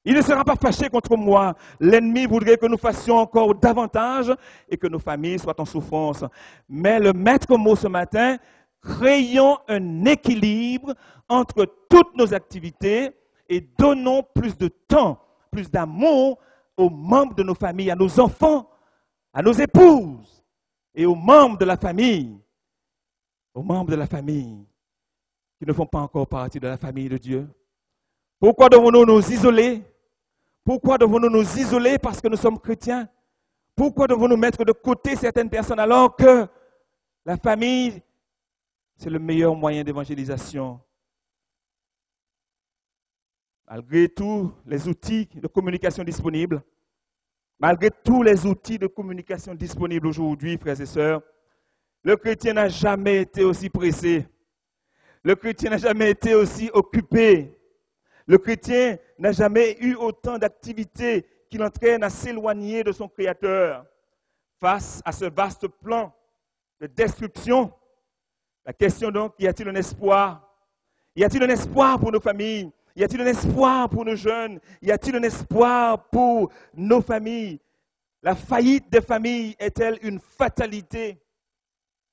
Il ne sera pas fâché contre moi. L'ennemi voudrait que nous fassions encore davantage et que nos familles soient en souffrance. Mais le maître mot ce matin, créons un équilibre entre toutes nos activités et donnons plus de temps, plus d'amour aux membres de nos familles, à nos enfants, à nos épouses. Et aux membres de la famille, qui ne font pas encore partie de la famille de Dieu. Pourquoi devons-nous nous isoler? Pourquoi devons-nous nous isoler parce que nous sommes chrétiens? Pourquoi devons-nous mettre de côté certaines personnes alors que la famille, c'est le meilleur moyen d'évangélisation? Malgré tous les outils de communication disponibles, malgré tous les outils de communication disponibles aujourd'hui, frères et sœurs, le chrétien n'a jamais été aussi pressé. Le chrétien n'a jamais été aussi occupé. Le chrétien n'a jamais eu autant d'activités qui l'entraînent à s'éloigner de son Créateur. Face à ce vaste plan de destruction, la question donc, y a-t-il un espoir? Y a-t-il un espoir pour nos familles? Y a-t-il un espoir pour nos jeunes? Y a-t-il un espoir pour nos familles? La faillite des familles est-elle une fatalité?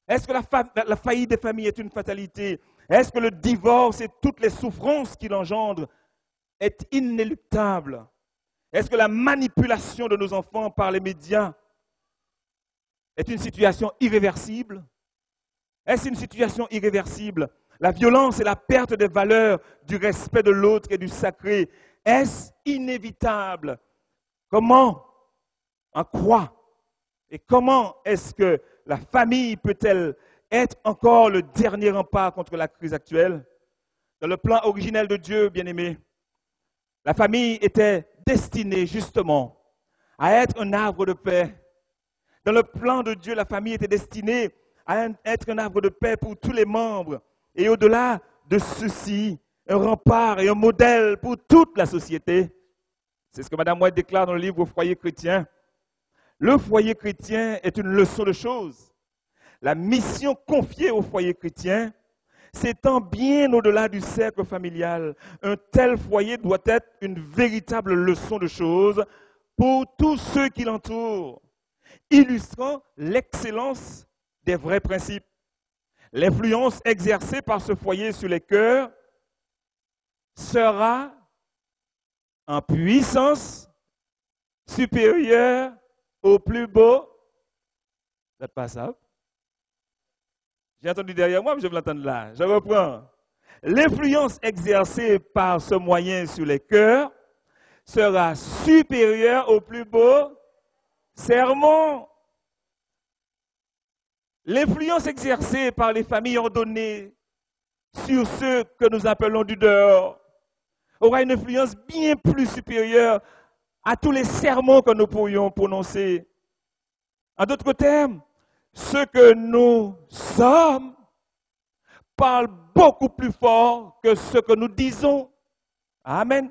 Est-ce que la faillite des familles est une fatalité? Est-ce que le divorce et toutes les souffrances qu'il engendre est inéluctable? Est-ce que la manipulation de nos enfants par les médias est une situation irréversible? Est-ce une situation irréversible? La violence et la perte des valeurs, du respect de l'autre et du sacré, est-ce inévitable? Comment? En quoi? Et comment est-ce que la famille peut-elle être encore le dernier rempart contre la crise actuelle? Dans le plan originel de Dieu, bien-aimé, la famille était destinée justement à être un arbre de paix. Dans le plan de Dieu, la famille était destinée à être un arbre de paix pour tous les membres. Et au-delà de ceci, un rempart et un modèle pour toute la société. C'est ce que Mme White déclare dans le livre Au foyer chrétien. Le foyer chrétien est une leçon de choses. La mission confiée au foyer chrétien s'étend bien au-delà du cercle familial. Un tel foyer doit être une véritable leçon de choses pour tous ceux qui l'entourent, illustrant l'excellence des vrais principes. L'influence exercée par ce foyer sur les cœurs sera en puissance supérieure au plus beau. Vous n'êtes pas ça? J'ai entendu derrière moi, mais je vais l'entendre là. Je reprends. L'influence exercée par ce moyen sur les cœurs sera supérieure au plus beau sermon. L'influence exercée par les familles ordonnées sur ceux que nous appelons du dehors aura une influence bien plus supérieure à tous les sermons que nous pourrions prononcer. En d'autres termes, ce que nous sommes parle beaucoup plus fort que ce que nous disons. Amen.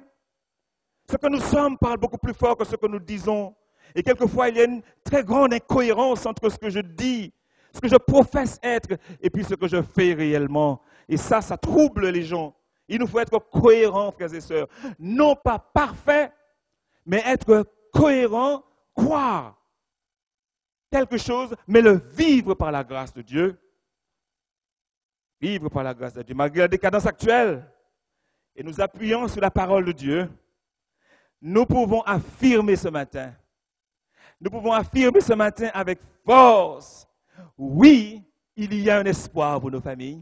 Ce que nous sommes parle beaucoup plus fort que ce que nous disons. Et quelquefois, il y a une très grande incohérence entre ce que je dis, ce que je professe être, et puis ce que je fais réellement. Et ça trouble les gens. Il nous faut être cohérents, frères et sœurs. Non pas parfaits, mais être cohérents, croire quelque chose, mais le vivre par la grâce de Dieu. Vivre par la grâce de Dieu. Malgré la décadence actuelle, et nous appuyons sur la parole de Dieu, nous pouvons affirmer ce matin. Nous pouvons affirmer ce matin avec force. Oui, il y a un espoir pour nos familles.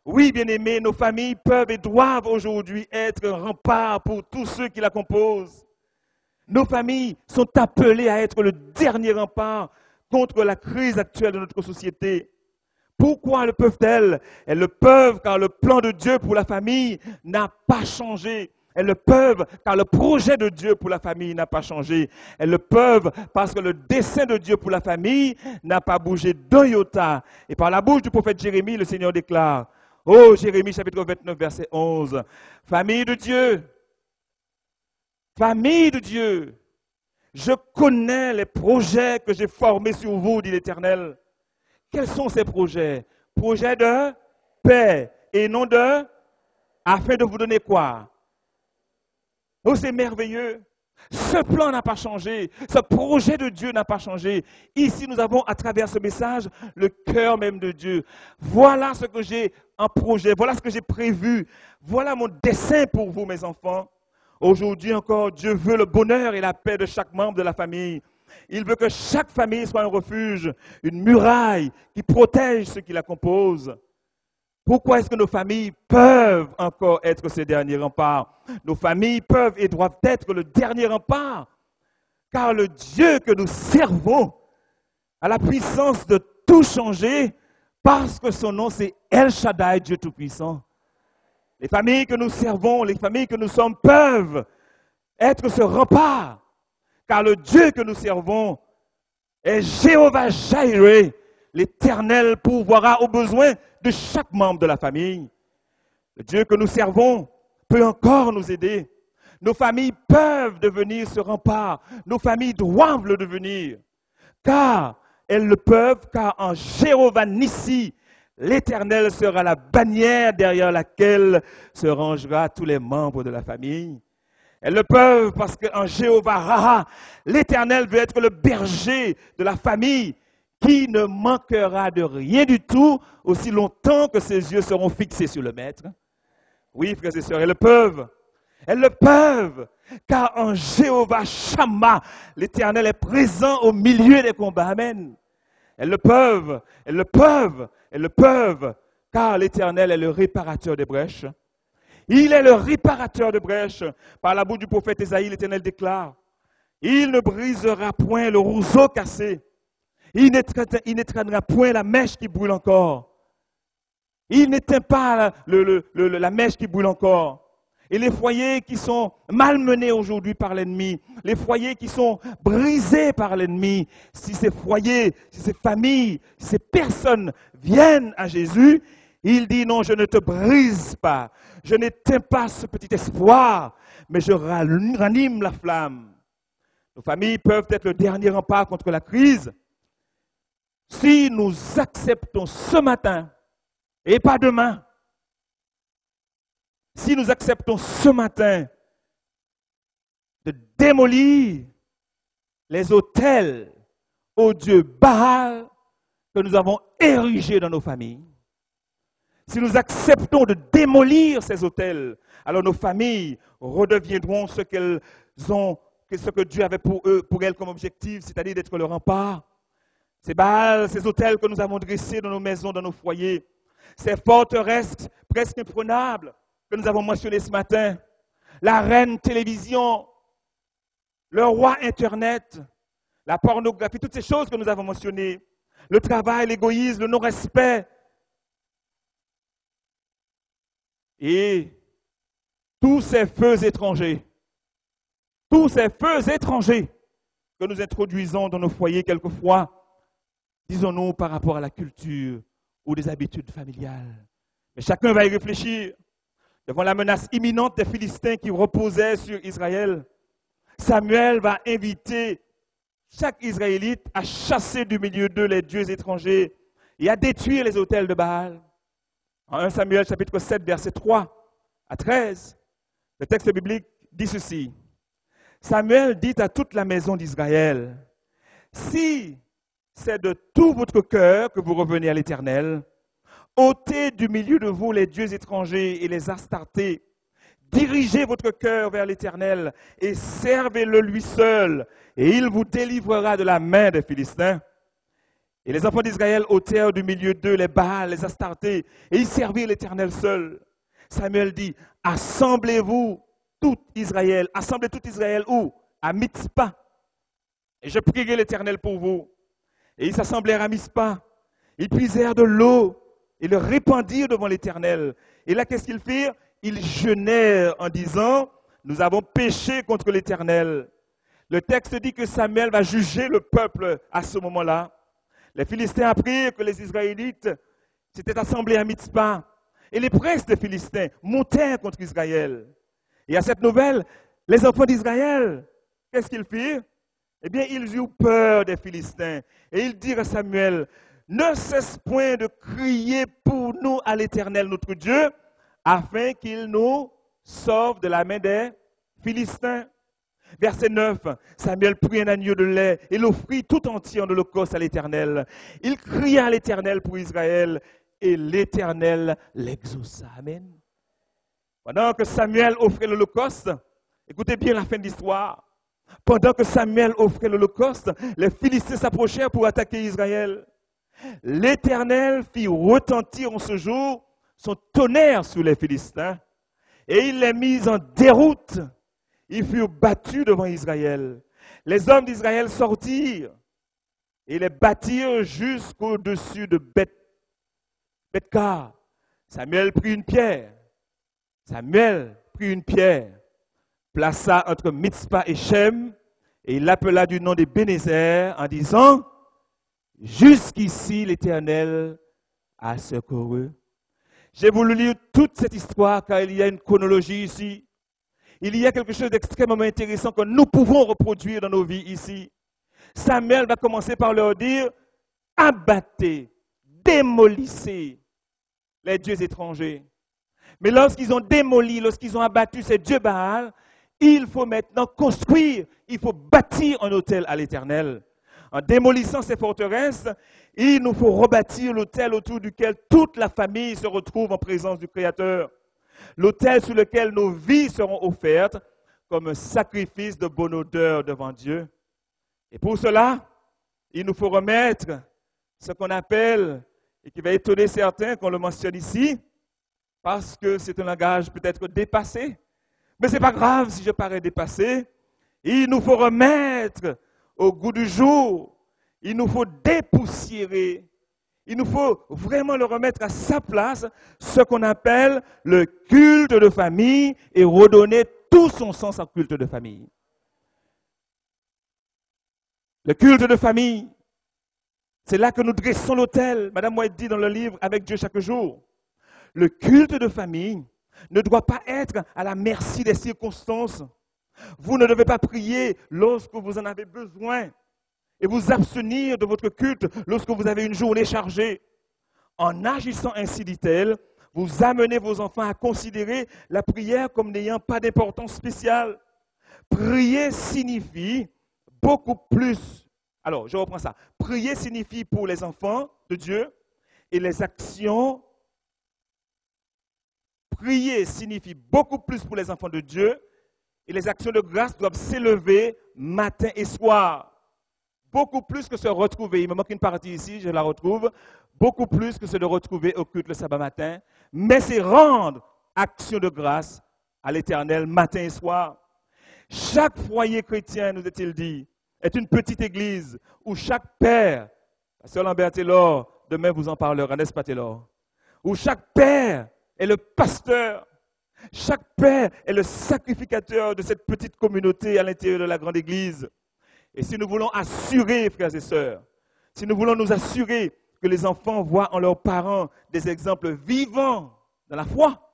Oui, bien-aimés, nos familles peuvent et doivent aujourd'hui être un rempart pour tous ceux qui la composent. Nos familles sont appelées à être le dernier rempart contre la crise actuelle de notre société. Pourquoi le peuvent-elles? Elles le peuvent car le plan de Dieu pour la famille n'a pas changé. Elles le peuvent car le projet de Dieu pour la famille n'a pas changé. Elles le peuvent parce que le dessein de Dieu pour la famille n'a pas bougé d'un iota. Et par la bouche du prophète Jérémie, le Seigneur déclare, oh Jérémie chapitre 29 verset 11, famille de Dieu, je connais les projets que j'ai formés sur vous, dit l'Éternel. Quels sont ces projets? Projets de paix et non de... Afin de vous donner quoi? Oh, c'est merveilleux. Ce plan n'a pas changé. Ce projet de Dieu n'a pas changé. Ici, nous avons à travers ce message le cœur même de Dieu. Voilà ce que j'ai en projet. Voilà ce que j'ai prévu. Voilà mon dessein pour vous, mes enfants. Aujourd'hui encore, Dieu veut le bonheur et la paix de chaque membre de la famille. Il veut que chaque famille soit un refuge, une muraille qui protège ceux qui la composent. Pourquoi est-ce que nos familles peuvent encore être ces derniers remparts? Nos familles peuvent et doivent être le dernier rempart. Car le Dieu que nous servons a la puissance de tout changer parce que son nom c'est El Shaddai, Dieu Tout-Puissant. Les familles que nous servons, les familles que nous sommes peuvent être ce rempart. Car le Dieu que nous servons est Jéhovah Jireh, l'Éternel pourvoira aux besoins de chaque membre de la famille. Le Dieu que nous servons peut encore nous aider. Nos familles peuvent devenir ce rempart. Nos familles doivent le devenir. Car elles le peuvent, car en Jéhovah Nissi, l'Éternel sera la bannière derrière laquelle se rangera tous les membres de la famille. Elles le peuvent parce qu'en Jéhovah Raha, l'Éternel veut être le berger de la famille qui ne manquera de rien du tout aussi longtemps que ses yeux seront fixés sur le Maître. Oui, frères et sœurs, elles le peuvent. Elles le peuvent, car en Jéhovah Shammah, l'Éternel est présent au milieu des combats. Amen. Elles le peuvent, elles le peuvent, elles le peuvent, car l'Éternel est le réparateur des brèches. Il est le réparateur de brèches. Par la bouche du prophète Ésaïe, l'Éternel déclare, il ne brisera point le roseau cassé. Il n'étreindra point la mèche qui brûle encore. Il n'éteint pas la mèche qui brûle encore. Et les foyers qui sont malmenés aujourd'hui par l'ennemi, les foyers qui sont brisés par l'ennemi, si ces foyers, si ces familles, si ces personnes viennent à Jésus, il dit non, je ne te brise pas, je n'éteins pas ce petit espoir, mais je ranime la flamme. Nos familles peuvent être le dernier rempart contre la crise si nous acceptons ce matin et pas demain. Si nous acceptons ce matin de démolir les autels au Dieu Baal que nous avons érigés dans nos familles, si nous acceptons de démolir ces autels, alors nos familles redeviendront ce qu'elles ont, ce que Dieu avait pour elles comme objectif, c'est-à-dire d'être le rempart. Ces Baals, ces hôtels que nous avons dressés dans nos maisons, dans nos foyers, ces forteresses presque imprenables que nous avons mentionnées ce matin, la reine télévision, le roi Internet, la pornographie, toutes ces choses que nous avons mentionnées, le travail, l'égoïsme, le non-respect, et tous ces feux étrangers que nous introduisons dans nos foyers quelquefois, disons-nous par rapport à la culture ou des habitudes familiales. Mais chacun va y réfléchir. Devant la menace imminente des Philistins qui reposaient sur Israël, Samuel va inviter chaque Israélite à chasser du milieu d'eux les dieux étrangers et à détruire les autels de Baal. En 1 Samuel chapitre 7, versets 3 à 13, le texte biblique dit ceci. Samuel dit à toute la maison d'Israël, si c'est de tout votre cœur que vous revenez à l'Éternel, ôtez du milieu de vous les dieux étrangers et les astartés. Dirigez votre cœur vers l'Éternel et servez-le lui seul, et il vous délivrera de la main des Philistins. Et les enfants d'Israël ôtèrent du milieu d'eux les Baals, les astartés, et ils servirent l'Éternel seul. Samuel dit, assemblez-vous tout Israël. Assemblez tout Israël où? À Mitzpah. Et je prierai l'Éternel pour vous. Et ils s'assemblèrent à Mitzpah. Ils puisèrent de l'eau et le répandirent devant l'Éternel. Et là, qu'est-ce qu'ils firent? Ils jeûnèrent en disant, nous avons péché contre l'Éternel. Le texte dit que Samuel va juger le peuple à ce moment-là. Les Philistins apprirent que les Israélites s'étaient assemblés à Mitzpah. Et les princes des Philistins montèrent contre Israël. Et à cette nouvelle, les enfants d'Israël, qu'est-ce qu'ils firent? Eh bien, ils eurent peur des Philistins. Et ils dirent à Samuel, ne cesse point de crier pour nous à l'Éternel notre Dieu, afin qu'il nous sauve de la main des Philistins. Verset 9, Samuel prit un agneau de lait et l'offrit tout entier en holocauste à l'Éternel. Il cria à l'Éternel pour Israël et l'Éternel l'exauça. Amen. Pendant que Samuel offrait l'holocauste, écoutez bien la fin de l'histoire. Pendant que Samuel offrait l'holocauste, les Philistins s'approchèrent pour attaquer Israël. L'Éternel fit retentir en ce jour son tonnerre sur les Philistins et il les mit en déroute. Ils furent battus devant Israël. Les hommes d'Israël sortirent et les battirent jusqu'au-dessus de Beth-Kar. Samuel prit une pierre, plaça entre Mitzpah et Shem, et il l'appela du nom d'Ébenezer en disant, jusqu'ici l'Éternel a secouru. J'ai voulu lire toute cette histoire car il y a une chronologie ici. Il y a quelque chose d'extrêmement intéressant que nous pouvons reproduire dans nos vies ici. Samuel va commencer par leur dire, abattez, démolissez les dieux étrangers. Mais lorsqu'ils ont démoli, lorsqu'ils ont abattu ces dieux Baal, il faut maintenant construire, il faut bâtir un autel à l'Éternel. En démolissant ces forteresses, il nous faut rebâtir l'autel autour duquel toute la famille se retrouve en présence du Créateur. L'autel sur lequel nos vies seront offertes comme un sacrifice de bonne odeur devant Dieu. Et pour cela, il nous faut remettre ce qu'on appelle, et qui va étonner certains qu'on le mentionne ici, parce que c'est un langage peut-être dépassé, mais ce n'est pas grave si je parais dépassé. Il nous faut remettre au goût du jour, il nous faut dépoussiérer, il nous faut vraiment le remettre à sa place, ce qu'on appelle le culte de famille et redonner tout son sens en culte de famille. Le culte de famille, c'est là que nous dressons l'autel. Madame White dit dans le livre Avec Dieu chaque jour. Le culte de famille ne doit pas être à la merci des circonstances. Vous ne devez pas prier lorsque vous en avez besoin et vous abstenir de votre culte lorsque vous avez une journée chargée. En agissant ainsi, dit-elle, vous amenez vos enfants à considérer la prière comme n'ayant pas d'importance spéciale. Prier signifie beaucoup plus. Alors, je reprends ça. Prier signifie pour les enfants de Dieu et les actions. Prier signifie beaucoup plus pour les enfants de Dieu et les actions de grâce doivent s'élever matin et soir. beaucoup plus que se retrouver. Il me manque une partie ici, je la retrouve. Beaucoup plus que se de retrouver au culte le sabbat matin. Mais c'est rendre action de grâce à l'Éternel matin et soir. Chaque foyer chrétien, nous est-il dit, est une petite église où chaque père, Pasteur Lambert Taylor, demain vous en parlera, n'est-ce pas Taylor? Où chaque père est le pasteur. Chaque père est le sacrificateur de cette petite communauté à l'intérieur de la grande église. Et si nous voulons assurer, frères et sœurs, si nous voulons nous assurer que les enfants voient en leurs parents des exemples vivants dans la foi,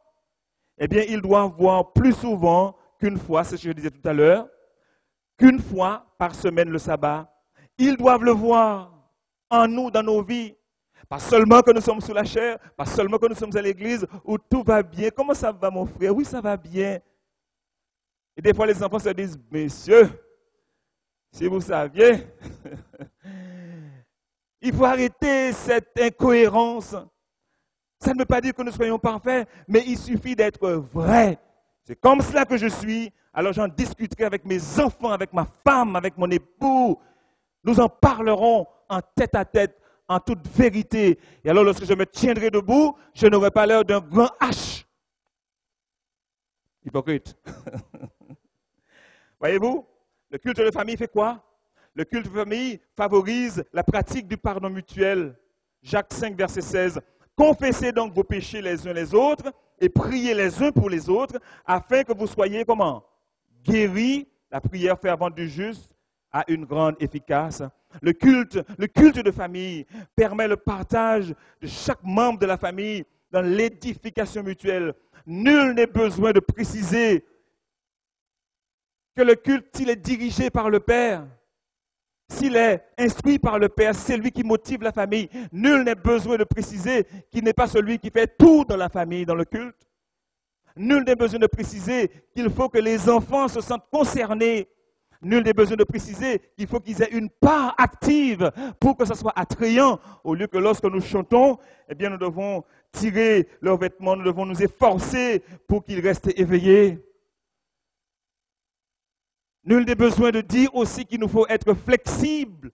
eh bien, ils doivent voir plus souvent qu'une fois, c'est ce que je disais tout à l'heure, qu'une fois par semaine le sabbat. Ils doivent le voir en nous, dans nos vies. Pas seulement que nous sommes sous la chair, pas seulement que nous sommes à l'église où tout va bien. Comment ça va, mon frère? Oui, ça va bien. Et des fois, les enfants se disent, messieurs, si vous saviez, il faut arrêter cette incohérence. Ça ne veut pas dire que nous soyons parfaits, mais il suffit d'être vrai. C'est comme cela que je suis. Alors j'en discuterai avec mes enfants, avec ma femme, avec mon époux. Nous en parlerons en tête à tête, en toute vérité. Et alors lorsque je me tiendrai debout, je n'aurai pas l'air d'un grand H. Hypocrite. Voyez-vous, le culte de famille fait quoi? Le culte de famille favorise la pratique du pardon mutuel. Jacques 5, verset 16. Confessez donc vos péchés les uns les autres et priez les uns pour les autres afin que vous soyez comment? Guéris. La prière fervente du juste a une grande efficace. Le culte de famille permet le partage de chaque membre de la famille dans l'édification mutuelle. Nul n'est besoin de préciser que le culte, s'il est dirigé par le Père, s'il est instruit par le Père, c'est lui qui motive la famille. Nul n'est besoin de préciser qu'il n'est pas celui qui fait tout dans la famille, dans le culte. Nul n'est besoin de préciser qu'il faut que les enfants se sentent concernés. Nul n'est besoin de préciser qu'il faut qu'ils aient une part active pour que ce soit attrayant. Au lieu que lorsque nous chantons, eh bien, nous devons tirer leurs vêtements, nous devons nous efforcer pour qu'ils restent éveillés. Nul n'est besoin de dire aussi qu'il nous faut être flexible.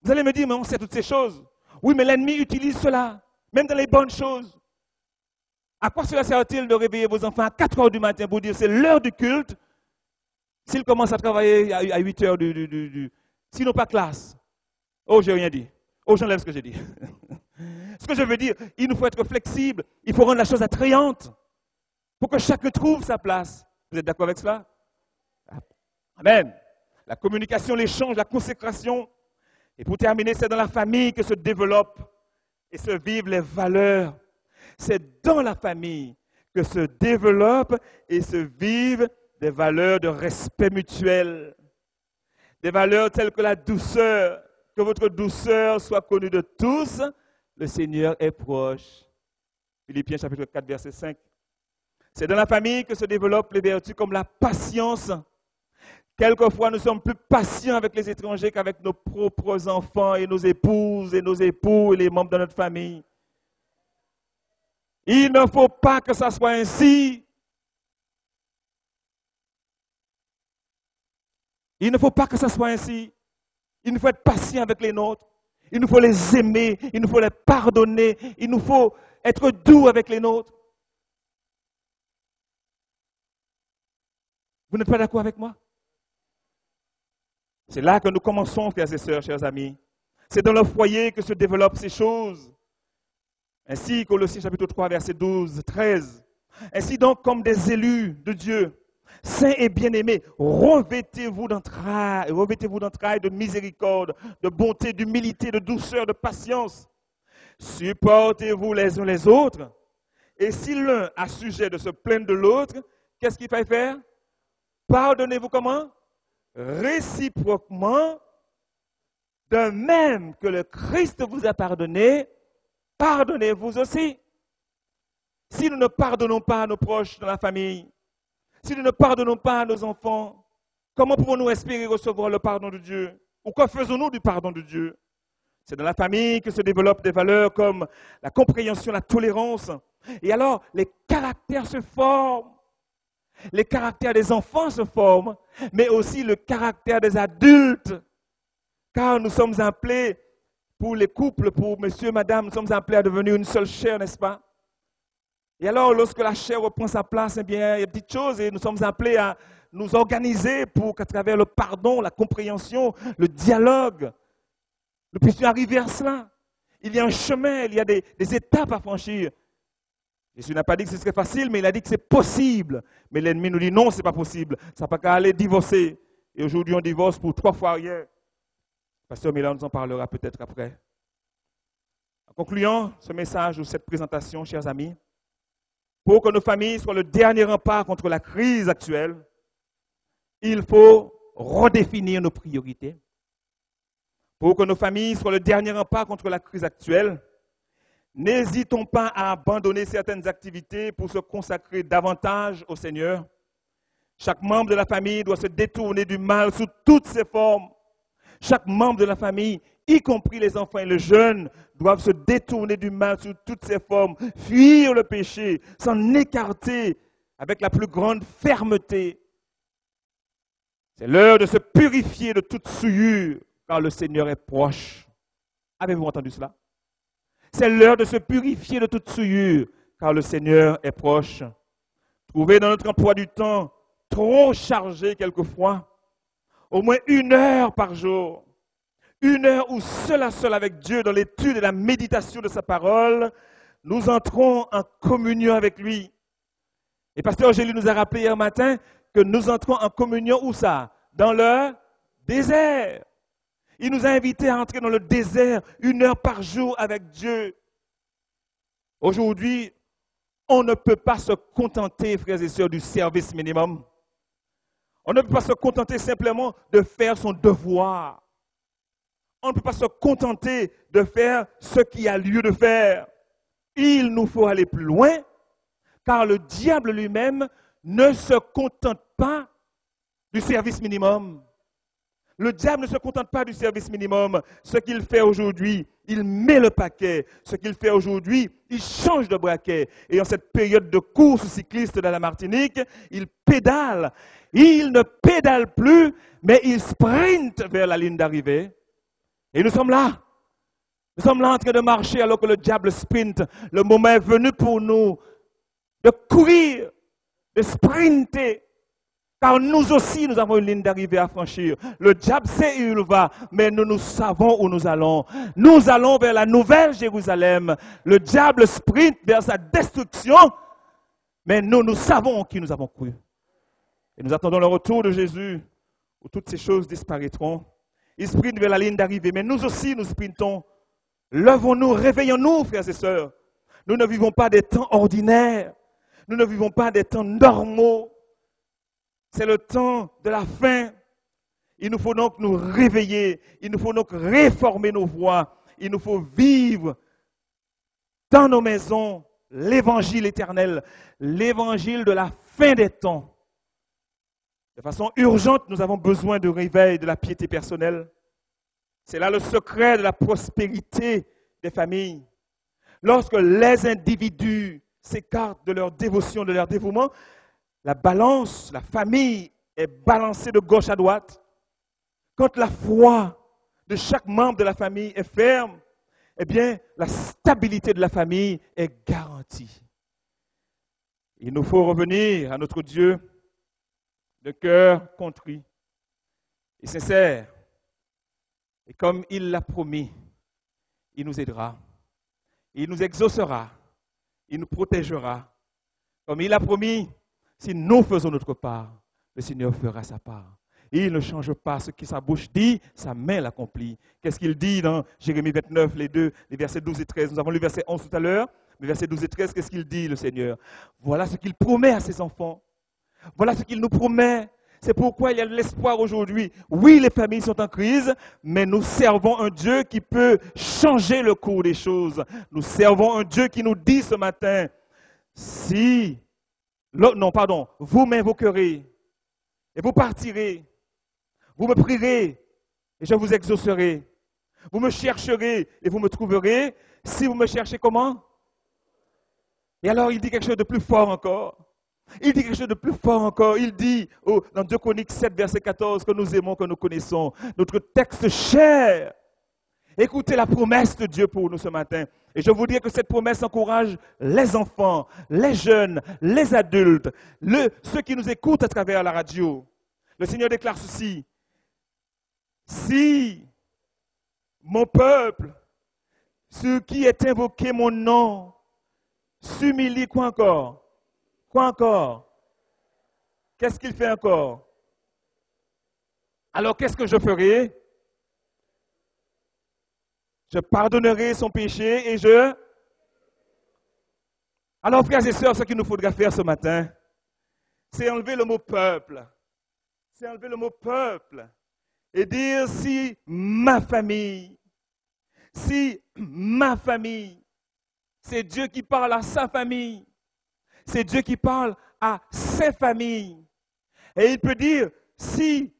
Vous allez me dire, mais on sait toutes ces choses. Oui, mais l'ennemi utilise cela, même dans les bonnes choses. À quoi cela sert-il de réveiller vos enfants à 4 heures du matin pour dire c'est l'heure du culte, s'ils commencent à travailler à 8 heures s'ils n'ont pas classe? Oh, j'ai rien dit. Oh, j'enlève ce que j'ai dit. Ce que je veux dire, il nous faut être flexible. Il faut rendre la chose attrayante pour que chacun trouve sa place. Vous êtes d'accord avec cela? Amen. La communication, l'échange, la consécration. Et pour terminer, c'est dans la famille que se développent et se vivent les valeurs. C'est dans la famille que se développent et se vivent des valeurs de respect mutuel. Des valeurs telles que la douceur. Que votre douceur soit connue de tous. Le Seigneur est proche. Philippiens chapitre 4, verset 5. C'est dans la famille que se développent les vertus comme la patience. Quelquefois, nous sommes plus patients avec les étrangers qu'avec nos propres enfants et nos épouses et nos époux et les membres de notre famille. Il ne faut pas que ça soit ainsi. Il ne faut pas que ça soit ainsi. Il nous faut être patient avec les nôtres. Il nous faut les aimer. Il nous faut les pardonner. Il nous faut être doux avec les nôtres. Vous n'êtes pas d'accord avec moi? C'est là que nous commençons, frères et sœurs, chers amis. C'est dans le foyer que se développent ces choses. Ainsi, Colossiens chapitre 3, verset 12, 13. Ainsi donc, comme des élus de Dieu, saints et bien-aimés, revêtez-vous d'entrailles, de miséricorde, de bonté, d'humilité, de douceur, de patience. Supportez-vous les uns les autres. Et si l'un a sujet de se plaindre de l'autre, qu'est-ce qu'il faut faire? Pardonnez-vous comment? Réciproquement, de même que le Christ vous a pardonné, pardonnez-vous aussi. Si nous ne pardonnons pas à nos proches dans la famille, si nous ne pardonnons pas à nos enfants, comment pouvons-nous espérer recevoir le pardon de Dieu? Ou que faisons-nous du pardon de Dieu? C'est dans la famille que se développent des valeurs comme la compréhension, la tolérance. Et alors, les caractères se forment. Les caractères des enfants se forment, mais aussi le caractère des adultes. Car nous sommes appelés, pour les couples, pour monsieur, madame, nous sommes appelés à devenir une seule chair, n'est-ce pas? Et alors, lorsque la chair reprend sa place, eh bien, il y a des petites choses et nous sommes appelés à nous organiser pour qu'à travers le pardon, la compréhension, le dialogue, nous puissions arriver à cela. Il y a un chemin, il y a des étapes à franchir. Jésus n'a pas dit que ce serait facile, mais il a dit que c'est possible. Mais l'ennemi nous dit non, ce n'est pas possible. Ça n'a pas qu'à aller divorcer. Et aujourd'hui, on divorce pour 3 fois rien. Pasteur Milan nous en parlera peut-être après. En concluant ce message ou cette présentation, chers amis, pour que nos familles soient le dernier rempart contre la crise actuelle, il faut redéfinir nos priorités. Pour que nos familles soient le dernier rempart contre la crise actuelle, n'hésitons pas à abandonner certaines activités pour se consacrer davantage au Seigneur. Chaque membre de la famille doit se détourner du mal sous toutes ses formes. Chaque membre de la famille, y compris les enfants et les jeunes, doivent se détourner du mal sous toutes ses formes, fuir le péché, s'en écarter avec la plus grande fermeté. C'est l'heure de se purifier de toute souillure, car le Seigneur est proche. Avez-vous entendu cela? C'est l'heure de se purifier de toute souillure, car le Seigneur est proche. Trouver dans notre emploi du temps trop chargé quelquefois, au moins 1 heure par jour, 1 heure où seul à seul avec Dieu, dans l'étude et la méditation de sa parole, nous entrons en communion avec lui. Et Pasteur Gély nous a rappelé hier matin que nous entrons en communion où ça? Dans le désert. Il nous a invités à entrer dans le désert 1 heure par jour avec Dieu. Aujourd'hui, on ne peut pas se contenter, frères et sœurs, du service minimum. On ne peut pas se contenter simplement de faire son devoir. On ne peut pas se contenter de faire ce qu'il a lieu de faire. Il nous faut aller plus loin, car le diable lui-même ne se contente pas du service minimum. Le diable ne se contente pas du service minimum. Ce qu'il fait aujourd'hui, il met le paquet. Ce qu'il fait aujourd'hui, il change de braquet. Et en cette période de course cycliste dans la Martinique, il pédale. Il ne pédale plus, mais il sprinte vers la ligne d'arrivée. Et nous sommes là. Nous sommes là en train de marcher alors que le diable sprinte. Le moment est venu pour nous de courir, de sprinter. Car nous aussi, nous avons une ligne d'arrivée à franchir. Le diable sait où il va, mais nous savons où nous allons. Nous allons vers la nouvelle Jérusalem. Le diable sprinte vers sa destruction, mais nous savons en qui nous avons cru. Et nous attendons le retour de Jésus, où toutes ces choses disparaîtront. Il sprinte vers la ligne d'arrivée, mais nous aussi, nous sprintons. Levons-nous, réveillons-nous, frères et sœurs. Nous ne vivons pas des temps ordinaires. Nous ne vivons pas des temps normaux. C'est le temps de la fin. Il nous faut donc nous réveiller. Il nous faut donc réformer nos voies. Il nous faut vivre dans nos maisons l'évangile éternel, l'évangile de la fin des temps. De façon urgente, nous avons besoin de réveil, de la piété personnelle. C'est là le secret de la prospérité des familles. Lorsque les individus s'écartent de leur dévotion, de leur dévouement, la balance, la famille est balancée de gauche à droite. Quand la foi de chaque membre de la famille est ferme, eh bien, la stabilité de la famille est garantie. Il nous faut revenir à notre Dieu de cœur contrit et sincère. Et comme il l'a promis, il nous aidera, il nous exaucera, il nous protégera. Comme il a promis, si nous faisons notre part, le Seigneur fera sa part. Il ne change pas ce que sa bouche dit, sa main l'accomplit. Qu'est-ce qu'il dit dans Jérémie 29, les versets 12 et 13? Nous avons lu verset 11 tout à l'heure, mais versets 12 et 13, qu'est-ce qu'il dit, le Seigneur? Voilà ce qu'il promet à ses enfants. Voilà ce qu'il nous promet. C'est pourquoi il y a de l'espoir aujourd'hui. Oui, les familles sont en crise, mais nous servons un Dieu qui peut changer le cours des choses. Nous servons un Dieu qui nous dit ce matin, vous m'invoquerez et vous partirez. Vous me prierez et je vous exaucerai. Vous me chercherez et vous me trouverez. Si vous me cherchez comment? Et alors il dit quelque chose de plus fort encore. Il dit quelque chose de plus fort encore. Il dit dans 2 Chroniques 7, verset 14, que nous aimons, que nous connaissons. Notre texte cher. Écoutez la promesse de Dieu pour nous ce matin. Et je vous dis que cette promesse encourage les enfants, les jeunes, les adultes, ceux qui nous écoutent à travers la radio. Le Seigneur déclare ceci. Si mon peuple, ceux qui est invoqué mon nom, s'humilie, quoi encore? Quoi encore? Qu'est-ce qu'il fait encore? Alors qu'est-ce que je ferai? Je pardonnerai son péché et je... Alors, frères et sœurs, ce qu'il nous faudra faire ce matin, c'est enlever le mot peuple. C'est enlever le mot peuple et dire si ma famille, c'est Dieu qui parle à sa famille, c'est Dieu qui parle à ses familles. Et il peut dire, si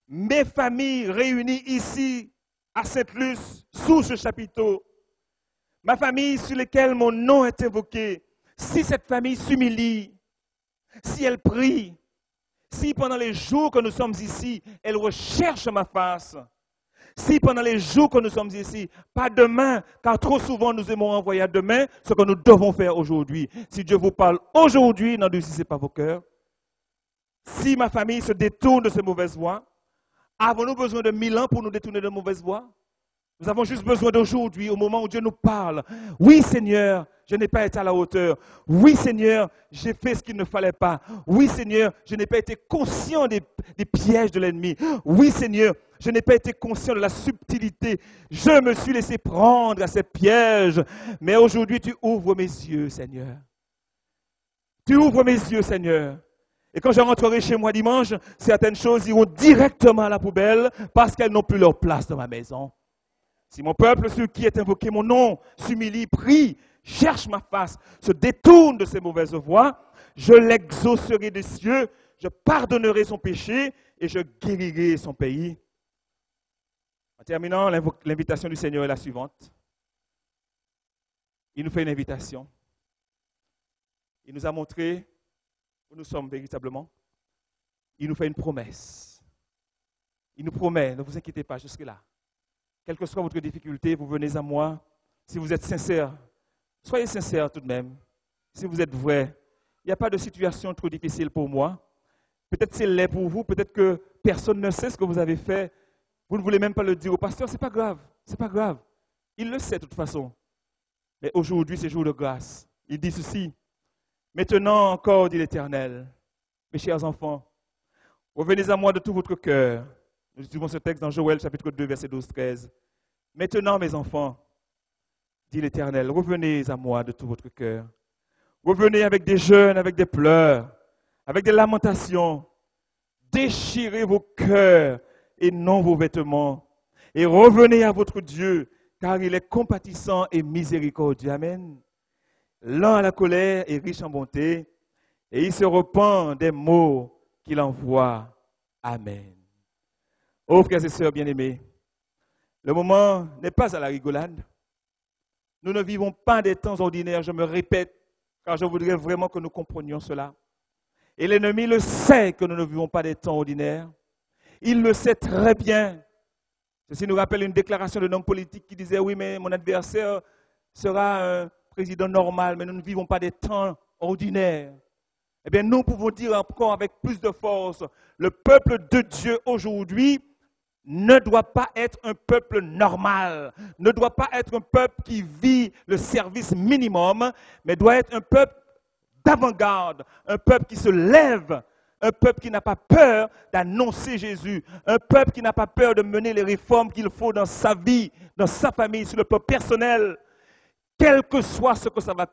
mes familles réunies ici, à Sainte-Luce, sous ce chapiteau, ma famille sur laquelle mon nom est invoqué, si cette famille s'humilie, si elle prie, si pendant les jours que nous sommes ici, elle recherche ma face, si pendant les jours que nous sommes ici, pas demain, car trop souvent nous aimons envoyer à demain ce que nous devons faire aujourd'hui. Si Dieu vous parle aujourd'hui, n'endurcissez pas vos cœurs. Si ma famille se détourne de ces mauvaises voies, avons-nous besoin de 1000 ans pour nous détourner de mauvaises voies? Nous avons juste besoin d'aujourd'hui, au moment où Dieu nous parle. Oui, Seigneur, je n'ai pas été à la hauteur. Oui, Seigneur, j'ai fait ce qu'il ne fallait pas. Oui, Seigneur, je n'ai pas été conscient des pièges de l'ennemi. Oui, Seigneur, je n'ai pas été conscient de la subtilité. Je me suis laissé prendre à ces pièges. Mais aujourd'hui, tu ouvres mes yeux, Seigneur. Tu ouvres mes yeux, Seigneur. Et quand je rentrerai chez moi dimanche, certaines choses iront directement à la poubelle parce qu'elles n'ont plus leur place dans ma maison. Si mon peuple, celui qui est invoqué mon nom, s'humilie, prie, cherche ma face, se détourne de ses mauvaises voies, je l'exaucerai des cieux, je pardonnerai son péché et je guérirai son pays. En terminant, l'invitation du Seigneur est la suivante. Il nous fait une invitation. Il nous a montré où nous sommes véritablement. Il nous fait une promesse. Il nous promet, ne vous inquiétez pas jusque-là. Quelle que soit votre difficulté, vous venez à moi. Si vous êtes sincère, soyez sincère tout de même. Si vous êtes vrai, il n'y a pas de situation trop difficile pour moi. Peut-être c'est l'est pour vous, peut-être que personne ne sait ce que vous avez fait. Vous ne voulez même pas le dire au pasteur, ce n'est pas grave, c'est pas grave. Il le sait de toute façon. Mais aujourd'hui, c'est jour de grâce. Il dit ceci. Maintenant encore, dit l'Éternel, mes chers enfants, revenez à moi de tout votre cœur. Nous utilisons ce texte dans Joël chapitre 2, verset 12-13. Maintenant, mes enfants, dit l'Éternel, revenez à moi de tout votre cœur. Revenez avec des jeûnes, avec des pleurs, avec des lamentations. Déchirez vos cœurs et non vos vêtements. Et revenez à votre Dieu, car il est compatissant et miséricordieux. Amen. Lent à la colère et riche en bonté, et il se repent des maux qu'il envoie. Amen. Oh, frères et sœurs bien-aimés, le moment n'est pas à la rigolade. Nous ne vivons pas des temps ordinaires, je me répète, car je voudrais vraiment que nous comprenions cela. Et l'ennemi le sait que nous ne vivons pas des temps ordinaires. Il le sait très bien. Ceci nous rappelle une déclaration d'un homme politique qui disait, oui, mais mon adversaire sera un président normal, mais nous ne vivons pas des temps ordinaires. Eh bien, nous pouvons dire encore avec plus de force, le peuple de Dieu aujourd'hui ne doit pas être un peuple normal, ne doit pas être un peuple qui vit le service minimum, mais doit être un peuple d'avant-garde, un peuple qui se lève, un peuple qui n'a pas peur d'annoncer Jésus, un peuple qui n'a pas peur de mener les réformes qu'il faut dans sa vie, dans sa famille, sur le plan personnel. Quel que soit ce que ça va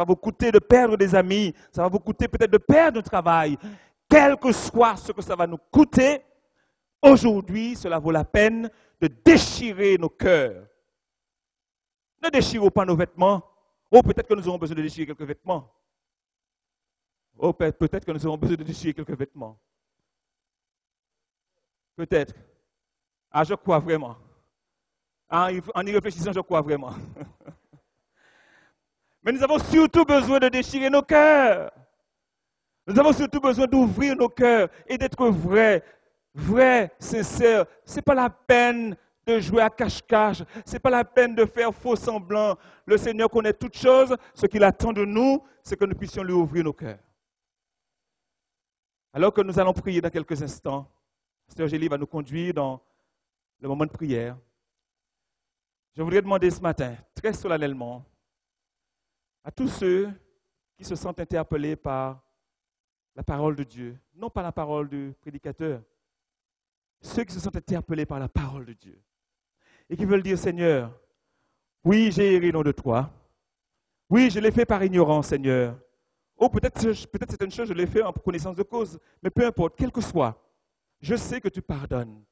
vous coûter de perdre des amis, ça va vous coûter peut-être de perdre un travail. Quel que soit ce que ça va nous coûter, aujourd'hui, cela vaut la peine de déchirer nos cœurs. Ne déchirons pas nos vêtements. Oh, peut-être que nous aurons besoin de déchirer quelques vêtements. Oh, peut-être que nous aurons besoin de déchirer quelques vêtements. Peut-être. Ah, je crois vraiment. En y réfléchissant, je crois vraiment. Mais nous avons surtout besoin de déchirer nos cœurs. Nous avons surtout besoin d'ouvrir nos cœurs et d'être vrais, vrais, sincères. Ce n'est pas la peine de jouer à cache-cache. Ce n'est pas la peine de faire faux semblant. Le Seigneur connaît toutes choses. Ce qu'il attend de nous, c'est que nous puissions lui ouvrir nos cœurs. Alors que nous allons prier dans quelques instants, Pasteur Gély va nous conduire dans le moment de prière. Je voudrais demander ce matin, très solennellement, à tous ceux qui se sentent interpellés par la parole de Dieu, non pas la parole du prédicateur, ceux qui se sentent interpellés par la parole de Dieu et qui veulent dire, Seigneur, oui, j'ai erré nom de toi. Oui, je l'ai fait par ignorance, Seigneur. Oh, peut-être certaines choses, je l'ai fait en connaissance de cause, mais peu importe, quel que soit, je sais que tu pardonnes.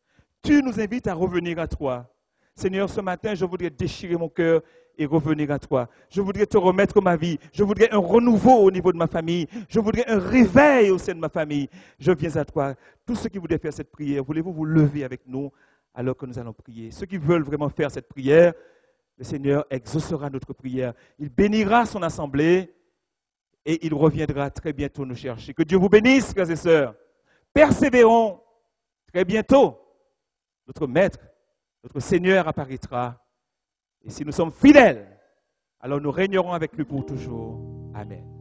Tu nous invites à revenir à toi. Seigneur, ce matin, je voudrais déchirer mon cœur et revenir à toi. Je voudrais te remettre ma vie. Je voudrais un renouveau au niveau de ma famille. Je voudrais un réveil au sein de ma famille. Je viens à toi. Tous ceux qui voudraient faire cette prière, voulez-vous vous lever avec nous alors que nous allons prier? Ceux qui veulent vraiment faire cette prière, le Seigneur exaucera notre prière. Il bénira son assemblée et il reviendra très bientôt nous chercher. Que Dieu vous bénisse, frères et sœurs. Persévérons. Très bientôt, notre Maître, notre Seigneur apparaîtra. Et si nous sommes fidèles, alors nous régnerons avec lui pour toujours. Amen.